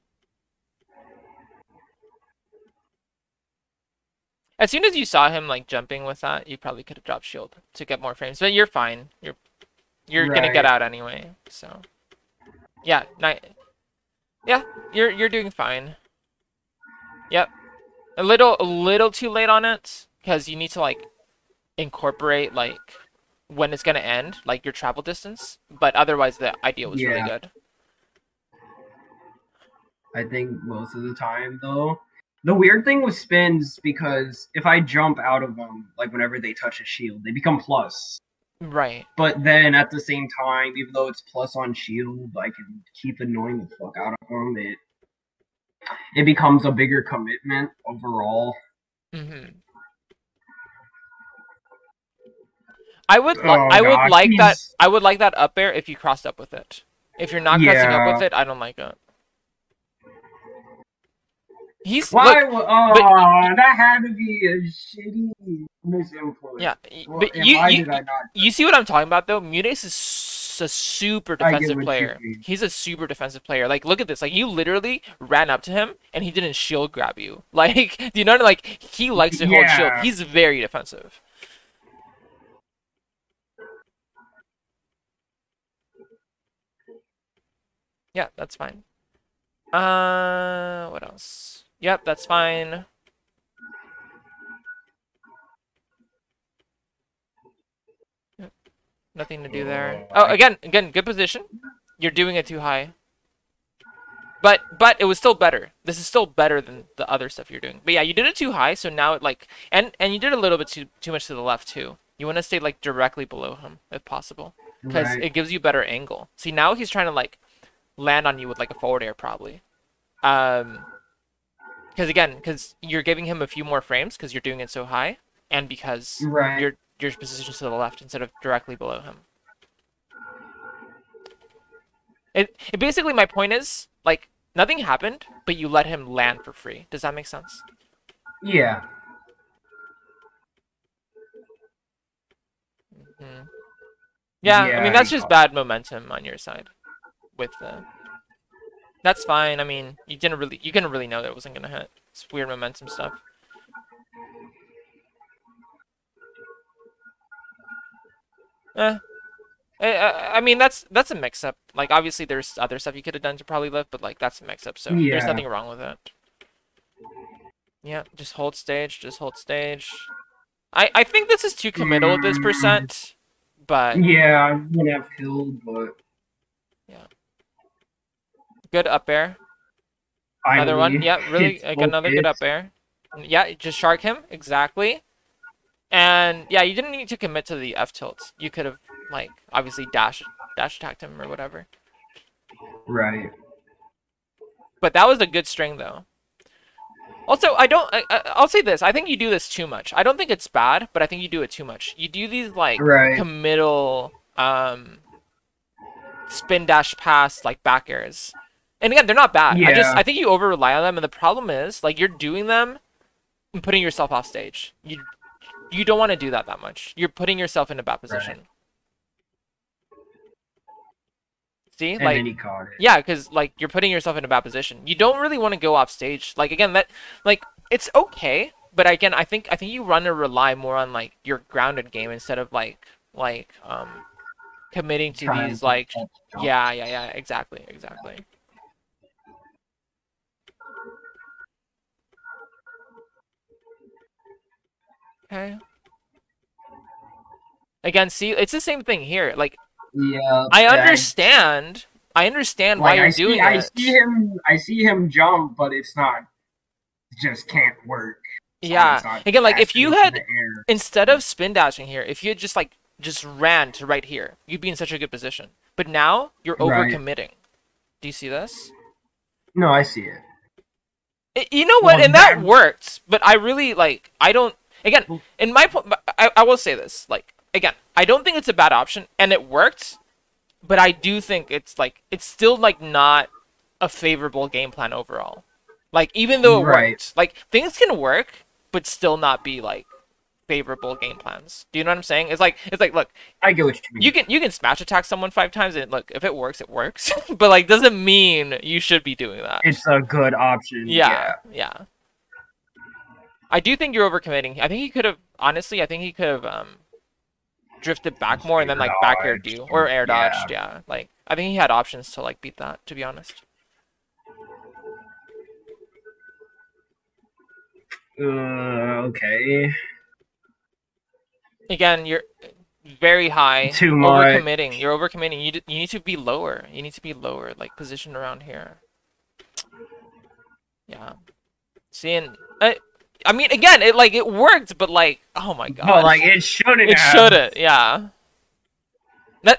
As soon as you saw him like jumping with that, you probably could have dropped shield to get more frames. But you're fine. You're gonna get right. out anyway. So yeah, yeah, you're doing fine. Yep. A little too late on it because you need to like incorporate like when it's gonna end, like your travel distance. But otherwise, the idea was really Yeah, good. I think most of the time though. The weird thing with spins because if I jump out of them, like whenever they touch a shield, they become plus. Right. But then at the same time, even though it's plus on shield, I can keep annoying the fuck out of them. It becomes a bigger commitment overall. Mhm. I would Oh I would gosh, like that he's I would like that up air if you crossed up with it. If you're not crossing up with yeah. it, I don't like it. He's Why? look, but That had to be a shitty misinput. yeah, Well, but and why did I not? you see what I'm talking about though? Munis is a super I get defensive what you player. mean. He's a super defensive player. Like look at this. Like you literally ran up to him and he didn't shield grab you. Like do you know like he likes to hold shield. Yeah, He's very defensive. Yeah, that's fine. What else? Yep, that's fine. Yep, nothing to do there. Oh, again, good position. You're doing it too high. But it was still better. This is still better than the other stuff you're doing. But yeah, you did it too high, so now it like and you did a little bit too much to the left too. You want to stay like directly below him if possible, because right, it gives you better angle. See, now he's trying to like land on you with like a forward air probably. Um, because you're giving him a few more frames because you're doing it so high, and because right. your position to the left instead of directly below him. It basically my point is like nothing happened, but you let him land for free. Does that make sense? Yeah, Hmm. Yeah, I mean yeah. that's just bad momentum on your side with the. That's fine. I mean, you couldn't really know that it wasn't gonna hit. It's weird momentum stuff. Eh. I mean that's a mix up. Like obviously there's other stuff you could have done to probably live, but like that's a mix up. So there's Yeah, nothing wrong with it. Yeah, just hold stage. Just hold stage. I think this is too committal at this mm, percent, but yeah. I would have killed, but yeah, good up air. Another one. finally Yeah, really hits like both another good up hits. air. Yeah, just shark him exactly. And yeah, you didn't need to commit to the F tilt. You could have like obviously dash attacked him or whatever. Right, But that was a good string though. Also, I'll say this. I think you do this too much. I don't think it's bad, but I think you do it too much. You do these like right. committal spin dash pass like back airs. And again, they're not bad. Yeah, I think you over rely on them and the problem is like you're doing them and putting yourself off stage. You don't want to do that much. You're putting yourself in a bad right. position. See? And Like then he caught it. yeah, cuz like you're putting yourself in a bad position. You don't really want to go off stage. Like again, that like it's okay, but again, I think you run to rely more on like your grounded game instead of like committing to Trying these to like catch yeah, exactly. Okay. Again, see, it's the same thing here. Like Yeah, I understand I understand why like you're doing it. I see him jump, but it's not just can't work. Yeah. It's not Again, like if fast you enough in the had air. instead of spin dashing here, if you had just ran to right here, you'd be in such a good position. But now you're Right. overcommitting. Do you see this? No, I see it. You know what? Well, And that that worked, but I really like. I don't. Again, in my point, I will say this. Like again, I don't think it's a bad option, and it worked. But I do think it's like it's still like not a favorable game plan overall. Like even though it right. worked, like things can work, but still not be like favorable game plans. Do you know what I'm saying? It's like look, I get what you mean. you can smash attack someone 5 times and look if it works, it works. But like doesn't mean you should be doing that. It's a good option. Yeah, Yeah. yeah. I do think you're overcommitting. I think he could have honestly. I think he could have drifted back more and then Air like back aired dodged. you or air Yeah. dodged. Yeah, like I think he had options to like beat that. To be honest. Okay. Again, you're very high, Too much. overcommitting. You're overcommitting. You need to be lower. You need to be lower, like positioned around here. Yeah. Seeing, I mean, again, it worked, but like, oh my But god, like it shouldn't it have. shouldn't. Yeah.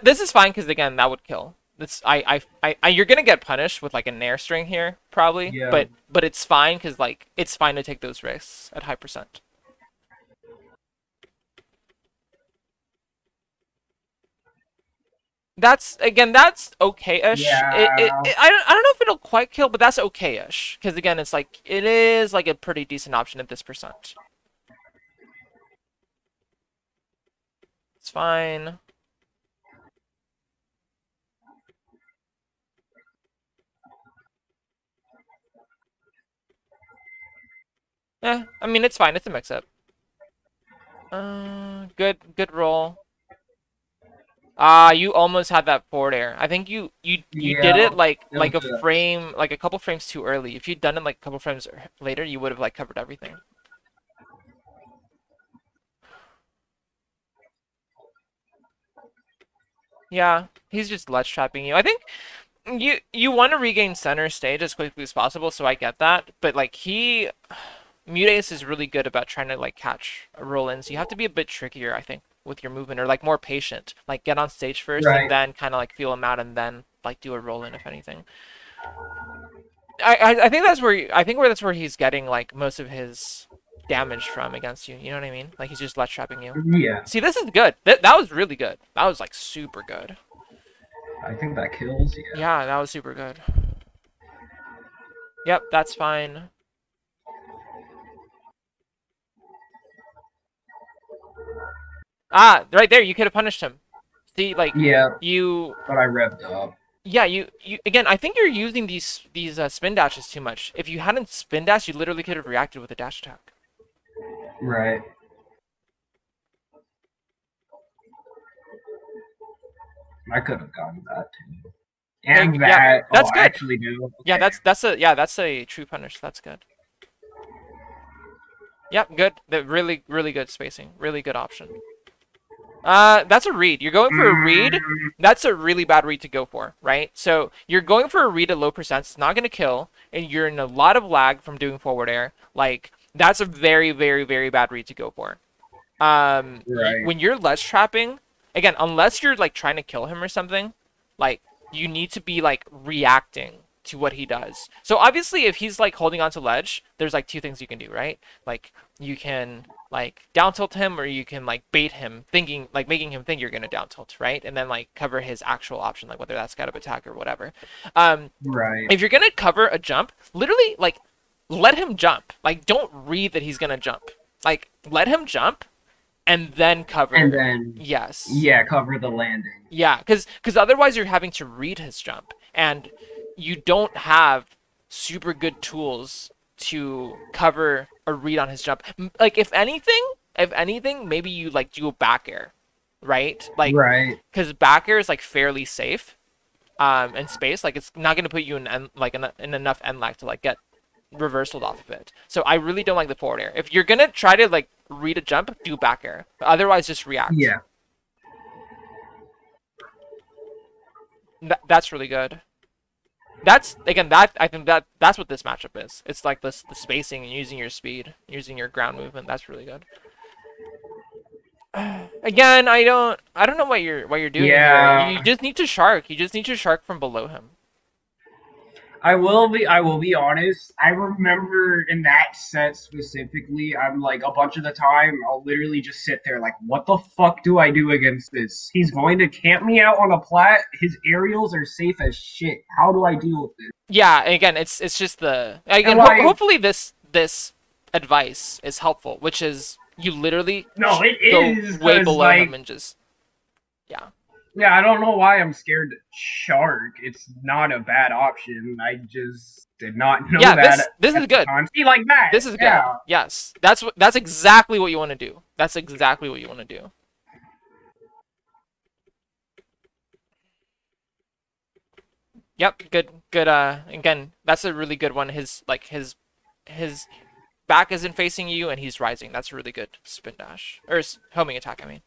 This is fine because again, that would kill. This you're gonna get punished with like a nair string here probably, Yeah. but it's fine because like it's fine to take those risks at high percent. That's again, that's okay-ish. Yeah. I don't know if it'll quite kill, but that's okay-ish. Because again, it's like it is like a pretty decent option at this percent. It's fine. I mean it's fine. It's a mix-up. Good roll. Ah, you almost had that forward air. I think you did Yeah. it It was like a just. frame, like a couple frames too early. If you'd done it like a couple frames later, you would have like covered everything. Yeah, he's just ledge trapping you. I think you want to regain center stage as quickly as possible, so I get that. But like Mutace is really good about trying to like catch a roll in, so you have to be a bit trickier, I think, with your movement or like more patient. Like get on stage first and Right. then kind of like feel him out and then like do a roll in if anything. I think that's where he's getting like most of his damage from against you. You know what I mean? Like he's just ledge trapping you. Yeah. See, this is good. That was really good. That was like super good. I think that kills. Yeah. Yeah, that was super good. Yep, that's fine. Ah, right there, you could have punished him. See, like Yeah. you, But I revved up. yeah, you again. I think you're using these spin dashes too much. If you hadn't spin dash, you literally could have reacted with a dash attack. Right. I could have gotten that too. And Like, yeah, that. Oh, that's I good. actually do. Yeah, Okay. that's a true punish. That's good. Yep, good. That really good spacing. Really good option. That's a read. You're going for a read. That's a really bad read to go for, right? So you're going for a read at low percent. It's not going to kill, and you're in a lot of lag from doing forward air. Like that's a very bad read to go for. Right. When you're ledge trapping, again, unless you're like trying to kill him or something, like you need to be like reacting to what he does. So obviously, if he's like holding onto ledge, there's like two things you can do, right? Like you can like down tilt him, or you can like bait him, thinking like making him think you're gonna down tilt, right? And then like cover his actual option, like whether that's scout up attack or whatever. Right. If you're gonna cover a jump, literally like let him jump. Like don't read that he's gonna jump. Like let him jump and then cover. And then. Yes. Yeah, cover the landing. Yeah, because otherwise you're having to read his jump, and you don't have super good tools to cover or read on his jump. Like if anything, maybe you like do a back air, right? Like Right. because back air is like fairly safe, in space. Like it's not gonna put you in in enough end lag to like get reversaled off of it. So I really don't like the forward air. If you're gonna try to like read a jump, do back air. But otherwise, just react. Yeah. That's really good. That's again that I think that's what this matchup is. It's like the spacing and using your speed, using your ground movement. That's really good. Again, I don't know what you're doing Yeah. here. You just need to shark. You just need to shark from below him. I will be honest. I remember in that set specifically, I'm like a bunch of the time I'll literally just sit there like, what the fuck do I do against this? He's going to camp me out on a plat. His aerials are safe as shit. How do I deal with this? Yeah, again, it's just the And again. like, Hopefully, this advice is helpful, which is you literally no, it go is way because below him like, and just yeah. yeah, I don't know why I'm scared to shark. It's not a bad option. I just did not know Yeah, that this at is the good. time. See, like that, This is good. yeah. Yes, that's exactly what you want to do. That's exactly what you want to do. Yep, good. Again, that's a really good one. His back isn't facing you and he's rising. That's a really good spin dash or homing attack. I mean.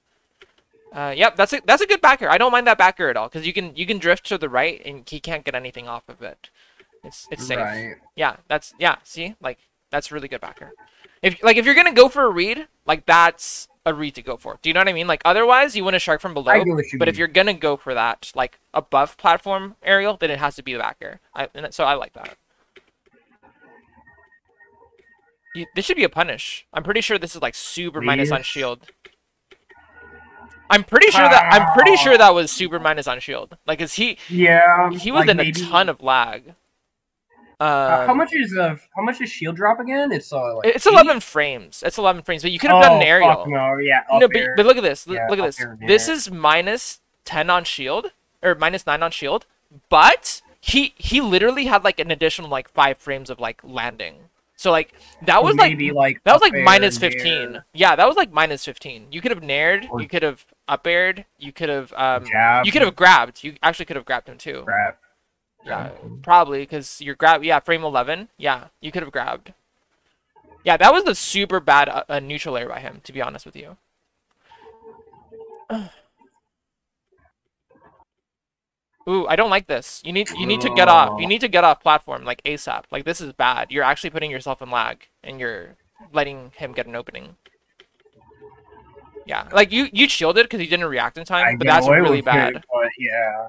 Yep, that's a good backer. I don't mind that backer at all because you can drift to the right and he can't get anything off of it. It's safe. Right. Yeah, yeah. See, like that's a really good backer. If you're gonna go for a read, like that's a read to go for. Do you know what I mean? Like otherwise you want to shark from I below. get what you But if mean. you're gonna go for that, like above platform aerial, then it has to be the backer. So I like that. This should be a punish. I'm pretty sure this is like super minus on Please. shield. I'm pretty sure that was super minus on shield. Like, is Yeah, he was like in a ton maybe. of lag. How Um, much is how much is shield drop again? It's like it's eight. 11 frames. It's 11 frames, but you could have done an Oh fuck aerial. no! Yeah, up No, but air. look at this. Yeah, Look at up this. air in This air. is minus 10 on shield or minus 9 on shield, but he literally had like an additional like 5 frames of like landing. So like that So was like maybe like that was up like air minus and 15. air Yeah, that was like minus 15. You could have nared, or you could have up aired, jab. you could have grabbed. You actually could have grabbed him too. Crap. Yeah, probably because you're grab. Yeah, frame 11. Yeah, you could have grabbed. Yeah, that was a super bad neutral air by him, to be honest with you. Ooh, I don't like this. You need to get off. You Oh, need to get off platform like ASAP. Like this is bad. You're actually putting yourself in lag and you're letting him get an opening. Yeah, like you shielded because he didn't react in I time, but get that's away really with it, bad. but yeah.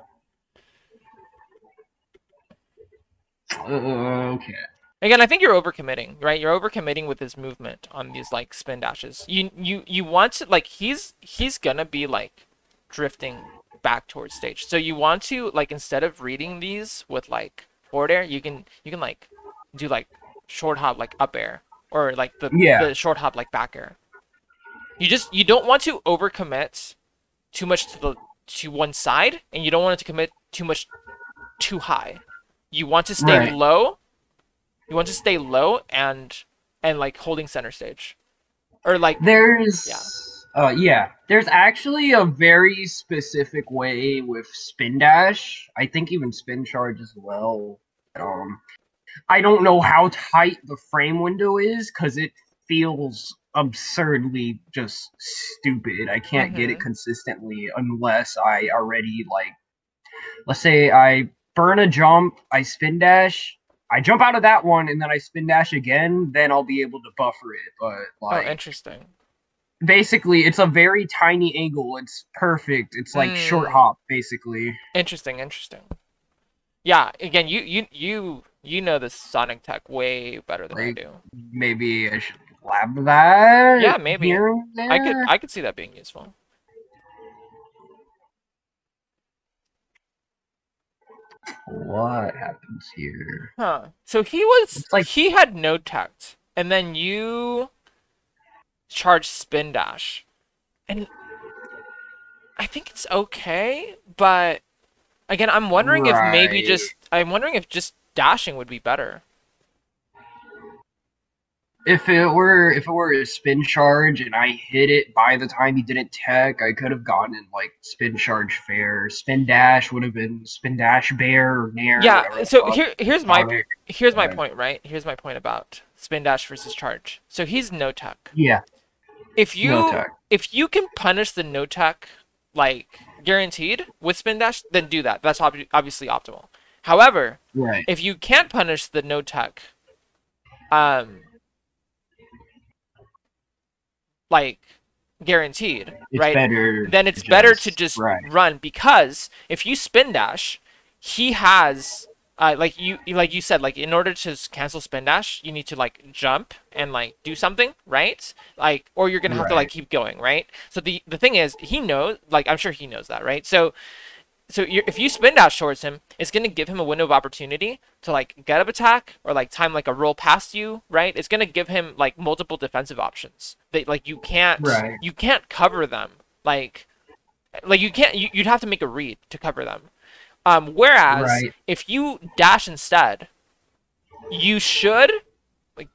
Okay. Again, I think you're overcommitting, right? You're overcommitting with his movement on these like spin dashes. You want to like he's gonna be like drifting back towards stage. So you want to like instead of reading these with like forward air, you can like do like short hop like up air or like Yeah. the short hop like back air. You don't want to overcommit too much to one side, and you don't want it to commit too much too high. You want to stay Right. low. You want to stay low and like holding center stage. Or like yeah. Yeah. There's actually a very specific way with spin dash. I think even spin charge as well. Um, I don't know how tight the frame window is because it feels absurdly just stupid. I can't get it Mhm. consistently unless I already like, let's say I burn a jump, I spin dash, I jump out of that one, and then I spin dash again. Then I'll be able to buffer it. But Oh, like, interesting. basically, it's a very tiny angle. It's perfect. It's like short Mm. hop, basically. Interesting. Yeah, again, you know the Sonic tech way better than I Like, do. maybe I should lab that Yeah, maybe. here and there. I could see that being useful. What happens here? Huh. So It's like, he had no tech, and then you charge spin dash. And I think it's okay, but again, right. I'm wondering if just dashing would be better. If it were a spin charge and I hit it by the time he didn't tech, I could have gotten like spin charge fair. Spin dash would have been spin dash bear or nair, Yeah, whatever the so fuck. Sonic. here's my But point, right? Here's my point about spin dash versus charge. So he's no tech. yeah, no tech. If you can punish the no tech like guaranteed with spin dash, then do that. That's obviously optimal. However, Right. if you can't punish the no tech, um, like guaranteed, It's right? better Then to it's better to just just right. run because if you spin dash, he has like you said, like in order to cancel spin dash, you need to like jump and like do something, right? Like, or you're gonna have to like Right. keep going, right? So the thing is, he knows, like I'm sure he knows that, right? So if you spin dash towards him, it's gonna give him a window of opportunity to like get up attack or like time like a roll past you, right? It's gonna give him like multiple defensive options that like Right. you can't cover them like you can't you'd have to make a read to cover them. Whereas Right. if you dash instead, you should like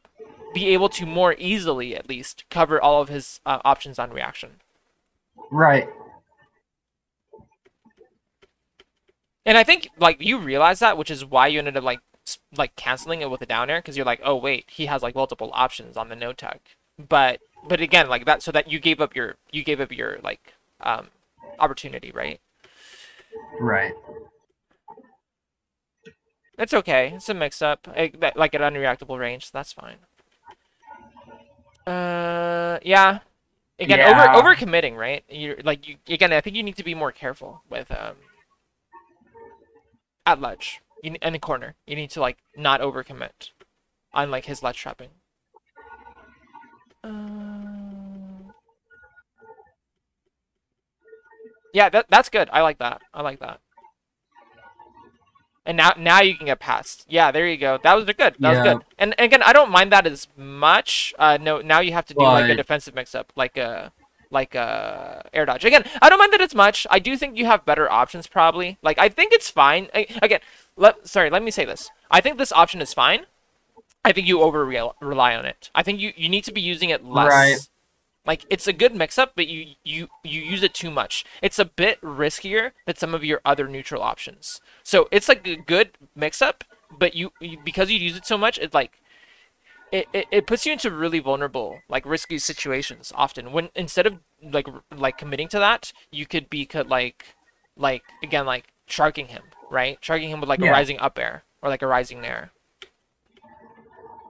be able to more easily at least cover all of his options on reaction. Right. And I think like you realize that, which is why you ended up like canceling it with a down air because you're like, oh wait, he has like multiple options on the no tech. But again, like that, so that you gave up your like opportunity, right? Right. It's okay. It's a mix up, like an unreactable range. So that's fine. Yeah. Again, Yeah. over committing, right? You like you again. I think you need to be more careful with at ledge in the corner. You need to like not overcommit on like his ledge trapping. Yeah, that's good. I like that. I like that. And now you can get past. Yeah, there you go. That was good. That was Yeah. good. And again, I don't mind that as much. No, now you have to do like a But defensive mix up, like a air dodge. Again, I don't mind that as much. I do think you have better options probably. Like I think it's fine. Again, let me say this. I think this option is fine. I think you over rely on it. I think you need to be using it right. less. Like it's a good mix-up, but you use it too much. It's a bit riskier than some of your other neutral options. So it's like a good mix-up, but because you use it so much, it puts you into really vulnerable, like risky situations often. When instead of like committing to that, you could be like again like sharking him, right? Sharking him with like a Yeah. rising up air or like a rising nair.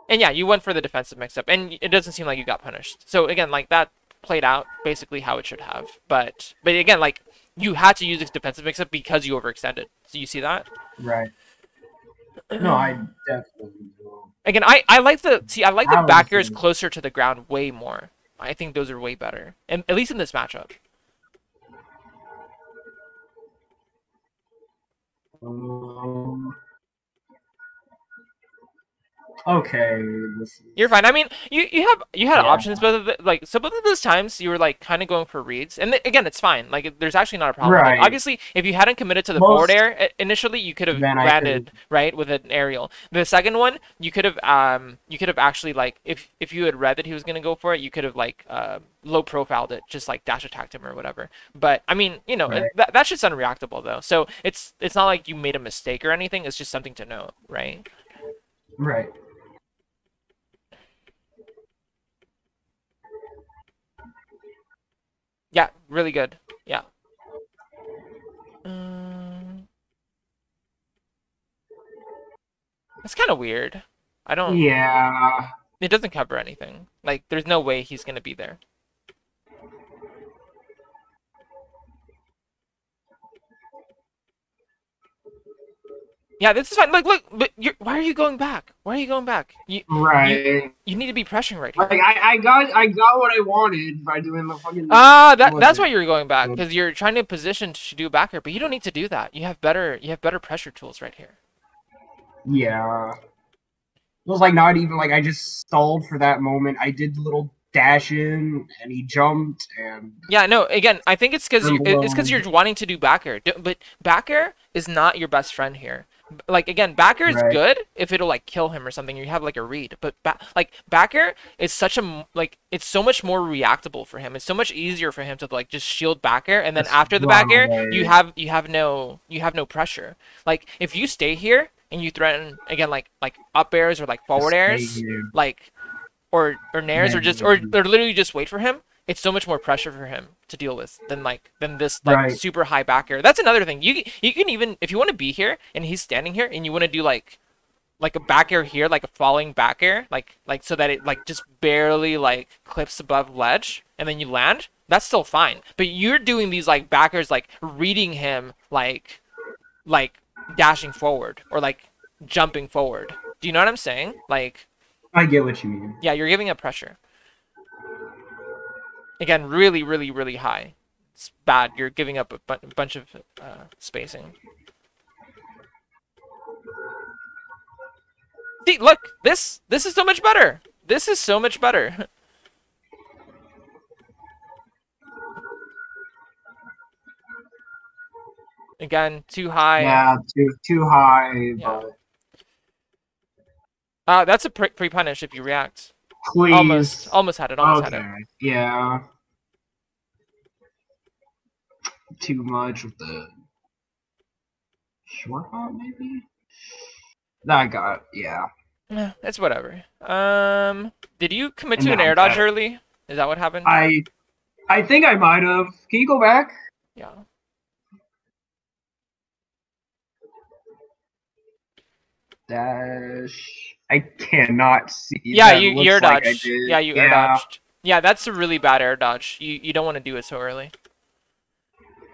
And yeah, you went for the defensive mix-up, and it doesn't seem like you got punished. So again, like that played out basically how it should have. But again, like you had to use this defensive mix-up because you overextended. So you see that? Right. No, I definitely do. Again, I like the I back was airs closer to the ground way more. I think those are way better, and at least in this matchup. um, okay. This You're is fine. I mean, you had yeah. options, but like so both of those times you were like kind of going for reads, and again, it's fine. Like there's actually not a problem. Like Right. obviously, if you hadn't committed to the forward Most air initially, you could have then I could landed right with an aerial. The second one, you could have actually like if you had read that he was gonna go for it, you could have like low profiled it, just like dash attacked him or whatever. But I mean, right. that shit's unreactable though, so it's not like you made a mistake or anything. It's just something to know, right? Right. Yeah, really good. Yeah. Um, That's kind of weird. I don't. Yeah. It doesn't cover anything. Like, there's no way he's gonna be there. Yeah, this is fine. Look, but why are you going back? Why are you going back? You, Right. you need to be pressuring right Like here. I got what I wanted by doing the fucking Ah, was that's it? why you're going back because you're trying to position to do back here, but you don't need to do that. You have better pressure tools right here. Yeah. It was like not even like I just stalled for that moment. I did the little dash in and he jumped and Yeah, no. Again, I think it's because trembled. you're wanting to do back air, but back air is not your best friend here. Like again, back air is Right. good if it'll like kill him or something. You have like a read, but like back air is such a like it's so much more reactable for him. It's so much easier for him to like just shield back air, and then Just after the back run air, away. you have no pressure. Like if you stay here and you threaten again like up airs or like forward Just stay airs, here. like or nairs Then or literally just wait for him. It's so much more pressure for him to deal with than this like right. super high back air. That's another thing. You can even if you want to be here and he's standing here and you want to do like a back air here, like a falling back air, like so that it like just barely like clips above ledge and then you land. That's still fine. But you're doing these like back airs like reading him like dashing forward or like jumping forward. Do you know what I'm saying? Like, I get what you mean. yeah, you're giving up pressure. Again, really, really, really high. It's bad. You're giving up a bunch of spacing. See, look, this is so much better. This is so much better. Again, too high. Yeah, too high, Yeah. but That's a pre-punish if you react. please. Almost had it. Almost had it. Okay, yeah. Too much with the short hop, maybe? I got, yeah. Yeah, it's whatever. Did you commit And to an now air I'm dodge better. early? Is that what happened? I think I might have. Can you go back? Yeah. Dash. I cannot see. Yeah, That you looks air like I dodged. did. Yeah, you air Yeah. dodged. Yeah, that's a really bad air dodge. You don't want to do it so early.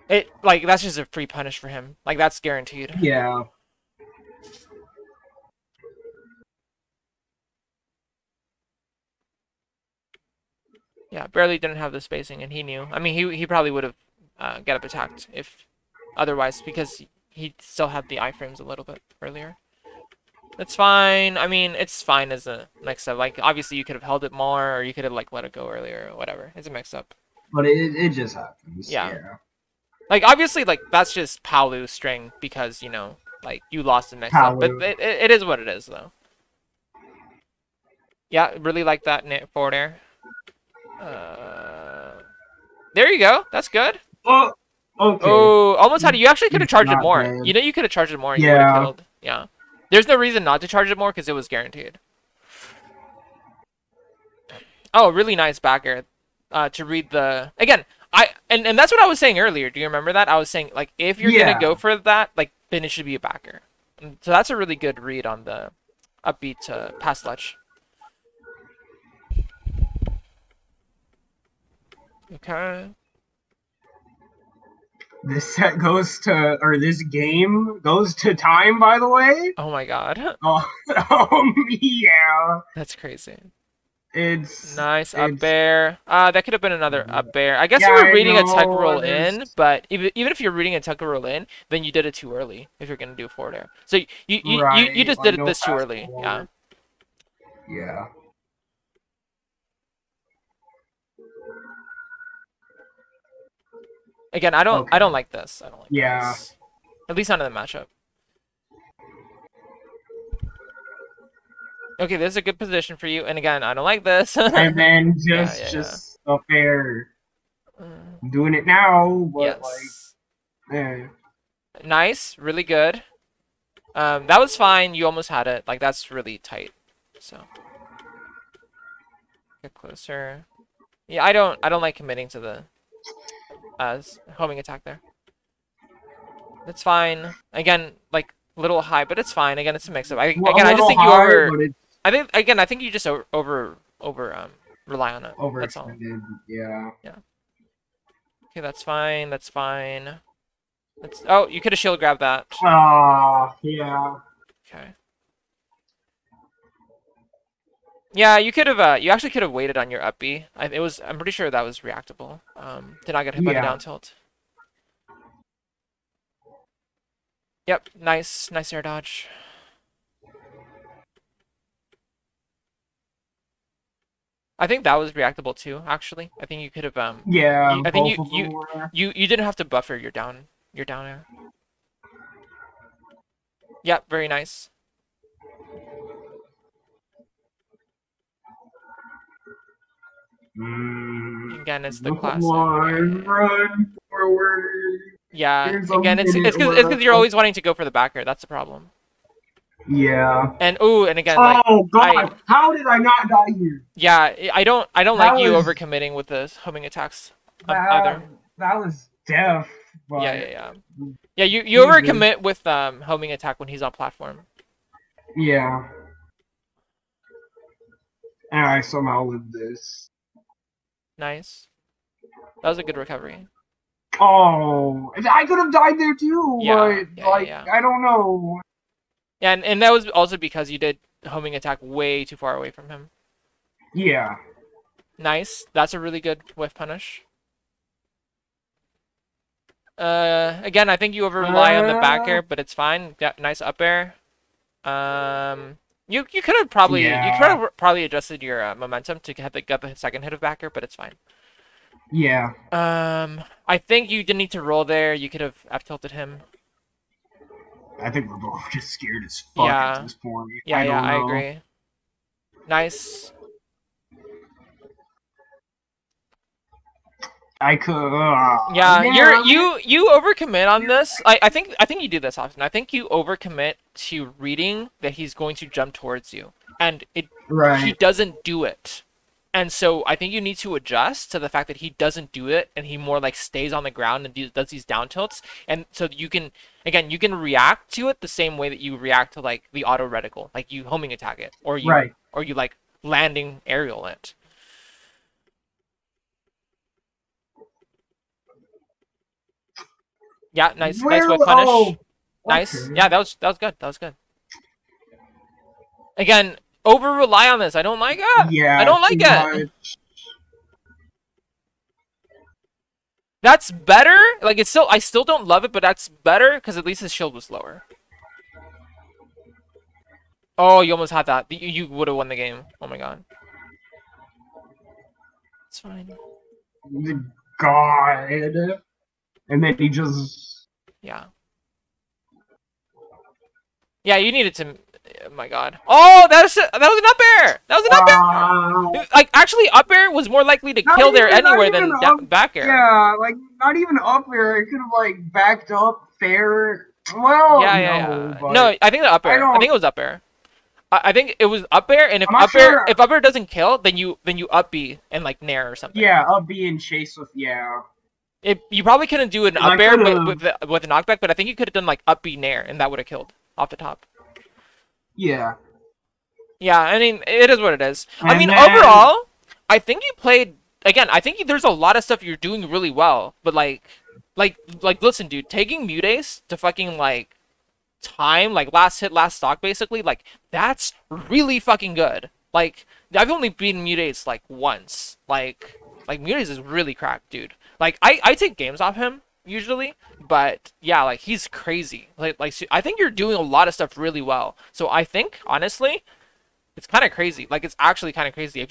It like that's just a free punish for him. Like that's guaranteed. Yeah. Yeah, barely didn't have the spacing, and he knew. I mean, he probably would have got up attacked if otherwise because he still had the iframes a little bit earlier. It's fine. I mean, it's fine as a mix-up. Like, obviously, you could have held it more, or you could have, like, let it go earlier, or whatever. It's a mix-up. But it just happens. Yeah. Yeah. Like, obviously, like, that's just Palu string because, you know, like, you lost the mix-up. But it is what it is, though. Yeah, really like that forward air. There you go. That's good. Oh, okay. Oh, almost had it. You actually could have charged it Not more. bad. You know, you could have charged it more and you would have killed. Yeah. There's no reason not to charge it more because it was guaranteed. Oh, really nice back air. To read the again, and that's what I was saying earlier. Do you remember that? I was saying like if you're gonna go for that, like then it should be a backer. So that's a really good read on the upbeat pass ledge. Okay. This set goes to, or this game goes to time, by the way. Oh my god. Oh, yeah. That's crazy. It's nice up bear. That could have been another up bear. I guess Yeah, you were I reading a know, tuck roll there's- in, but even if you're reading a tuck roll in, then you did it too early. If you're gonna do a forward air, so you Right, just like, did it no this too fast early. forward. Yeah. Yeah. Again, I don't Okay. like this. I don't like Yeah. this. At least not in the matchup. Okay, this is a good position for you. And again, I don't like this. And then Yeah, just a fair. yeah. I'm doing it now, but Yes. like, eh. Nice, really good. That was fine. You almost had it. Like that's really tight. So get closer. Yeah, I don't like committing to the homing attack there. That's fine. Again, like a little high, but it's fine. Again, it's a mix-up. I just think you over. I think you just over rely on it. That's all. Yeah. Yeah. Okay, that's fine. That's fine. Oh, you could have shield grabbed that. Yeah. Okay. Yeah, you could have. You actually could have waited on your up B. I'm pretty sure that was reactable. Did not get hit by the down tilt. Yep. Nice air dodge. I think that was reactable too. Actually, I think you could have. Yeah. I think you didn't have to buffer your down air. Yep. Very nice. Again, it's the classic. Run forward. Yeah. Again, it's because you're always wanting to go for the backer. That's the problem. Yeah. And and again, oh god, how did I not die here? Yeah, I don't like you overcommitting with the homing attacks either. That was deaf. But... Yeah. Yeah, you overcommit with homing attack when he's on platform. Yeah. And I somehow lived this. Nice. That was a good recovery. Oh, I could have died there too, yeah, but I don't know. Yeah, and that was also because you did homing attack way too far away from him. Yeah. Nice. That's a really good whiff punish. Again, I think you over rely on the back Uh, air, but it's fine. Yeah, nice up air. You could have yeah. probably adjusted your momentum to get the second hit of back air, but it's fine. Yeah. I think you didn't need to roll there. You could have F tilted him. I think we're both just scared as fuck at Yeah, this point. yeah, I yeah. don't I know. agree. Nice. I could. Yeah, Yeah. you overcommit on this. I think you do this often. I think you overcommit to reading that he's going to jump towards you, and he Right. doesn't do it. And so I think you need to adjust to the fact that he doesn't do it, and he more like stays on the ground and does these down tilts, and so you can you can react to it the same way that you react to like the auto reticle, like you homing attack it, Right. or you like landing aerial it. Yeah, nice Well. whip punish. Oh. Nice. Okay. Yeah, that was good. That was good. Again, over rely on this. I don't like it. I Yeah. don't like Too it. much. That's better. Like it's still, I still don't love it, but that's better because at least his shield was lower. Oh, you almost had that. You would have won the game. Oh my god. It's fine. God. And then he just. Yeah. Yeah, you needed to. Oh my god. Oh, that was an up air. That was an up air. Like actually, up air was more likely to kill there Not anyway even than up. back air. Yeah, like not even up there. I could have like backed up fair. Well, Yeah, yeah, no, yeah. but No, I think the up I air. I don't. think it was up air. I think it was up air, and I'm not sure. if up air doesn't kill, then you up B and like nair or something. Yeah, up being chased with yeah. You probably couldn't do an 'Cause up I air could have. with a knockback, but I think you could have done like up B nair, and that would have killed off the top. Yeah, Yeah, I mean it is what it is. I and mean then overall, I think you played again. I think there's a lot of stuff you're doing really well, but listen, dude, taking Mutace to fucking like time, like last hit, last stock, basically, like that's really fucking good. Like I've only beaten Mutates like once. Like Mutates is really cracked, dude. Like I take games off him usually, but yeah, like he's crazy. I think you're doing a lot of stuff really well. So I think honestly, it's kind of crazy. Like it's actually kind of crazy. If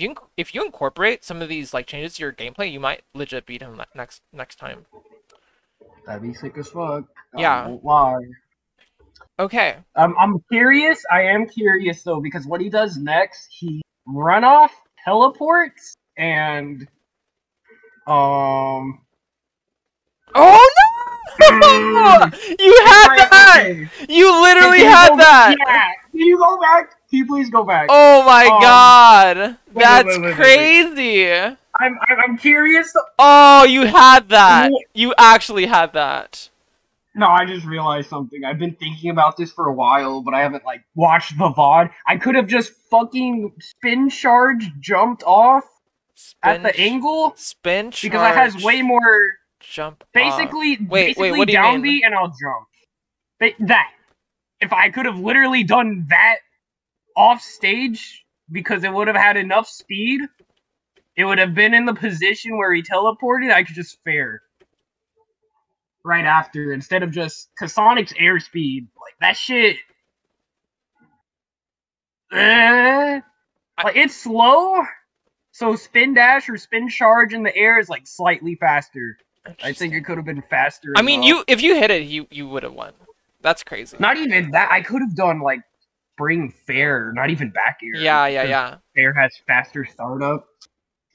you incorporate some of these like changes to your gameplay, you might legit beat him next time. that'd be sick as fuck. I Yeah. won't lie. Okay. I'm curious. I am curious though because what he does next, he run off, teleports, and um. Oh no! You had that! Okay. You literally Can you had go, that! yeah. Can you go back? Can you please go back? Oh my god! Wait, That's wait. crazy! I'm curious. Oh, you had that! You actually had that. No, I just realized something. I've been thinking about this for a while, but I haven't like watched the VOD. I could have just fucking spin charge jumped off at the angle Spin charge. because that has way more. Jump. Basically, Wait, what do you down mean? B and I'll jump. That. If I could have literally done that off stage because it would have had enough speed, it would have been in the position where he teleported. I could just fair right after instead of just because Sonic's airspeed, like that shit. Like it's slow, so spin dash or spin charge in the air is like slightly faster. I think it could have been faster. I mean, if you hit it, you would have won. That's crazy. Not even that. I could have done like bring fair, not even back air. Yeah. Fair has faster startup.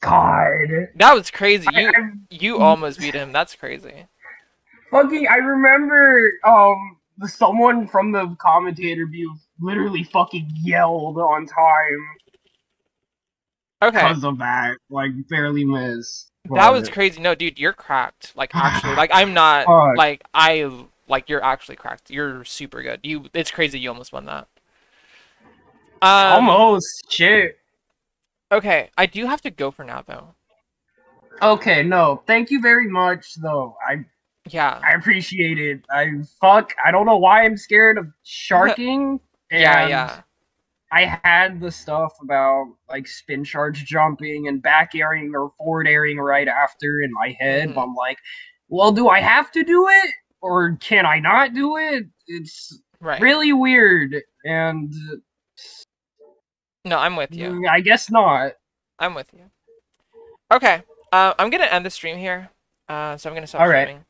God, that was crazy. You almost beat him. That's crazy. Fucking, I remember someone from the commentator view literally fucking yelled on time. Okay. Because of that, like barely missed. That was crazy. No, dude, you're cracked. Like actually, like I'm not. Like you're actually cracked. You're super good. It's crazy. You almost won that. Almost shit. Okay, I do have to go for now though. Okay, no, thank you very much though. Yeah. I appreciate it. I don't know why I'm scared of sharking. Yeah, and yeah. I had the stuff about like spin charge jumping and back airing or forward airing right after in my head, but Hmm. I'm like, well, do I have to do it or can I not do it? It's Right. really weird, and No, I'm with you. I guess not. I'm with you. Okay. I'm gonna end the stream here. So I'm gonna stop All right. streaming.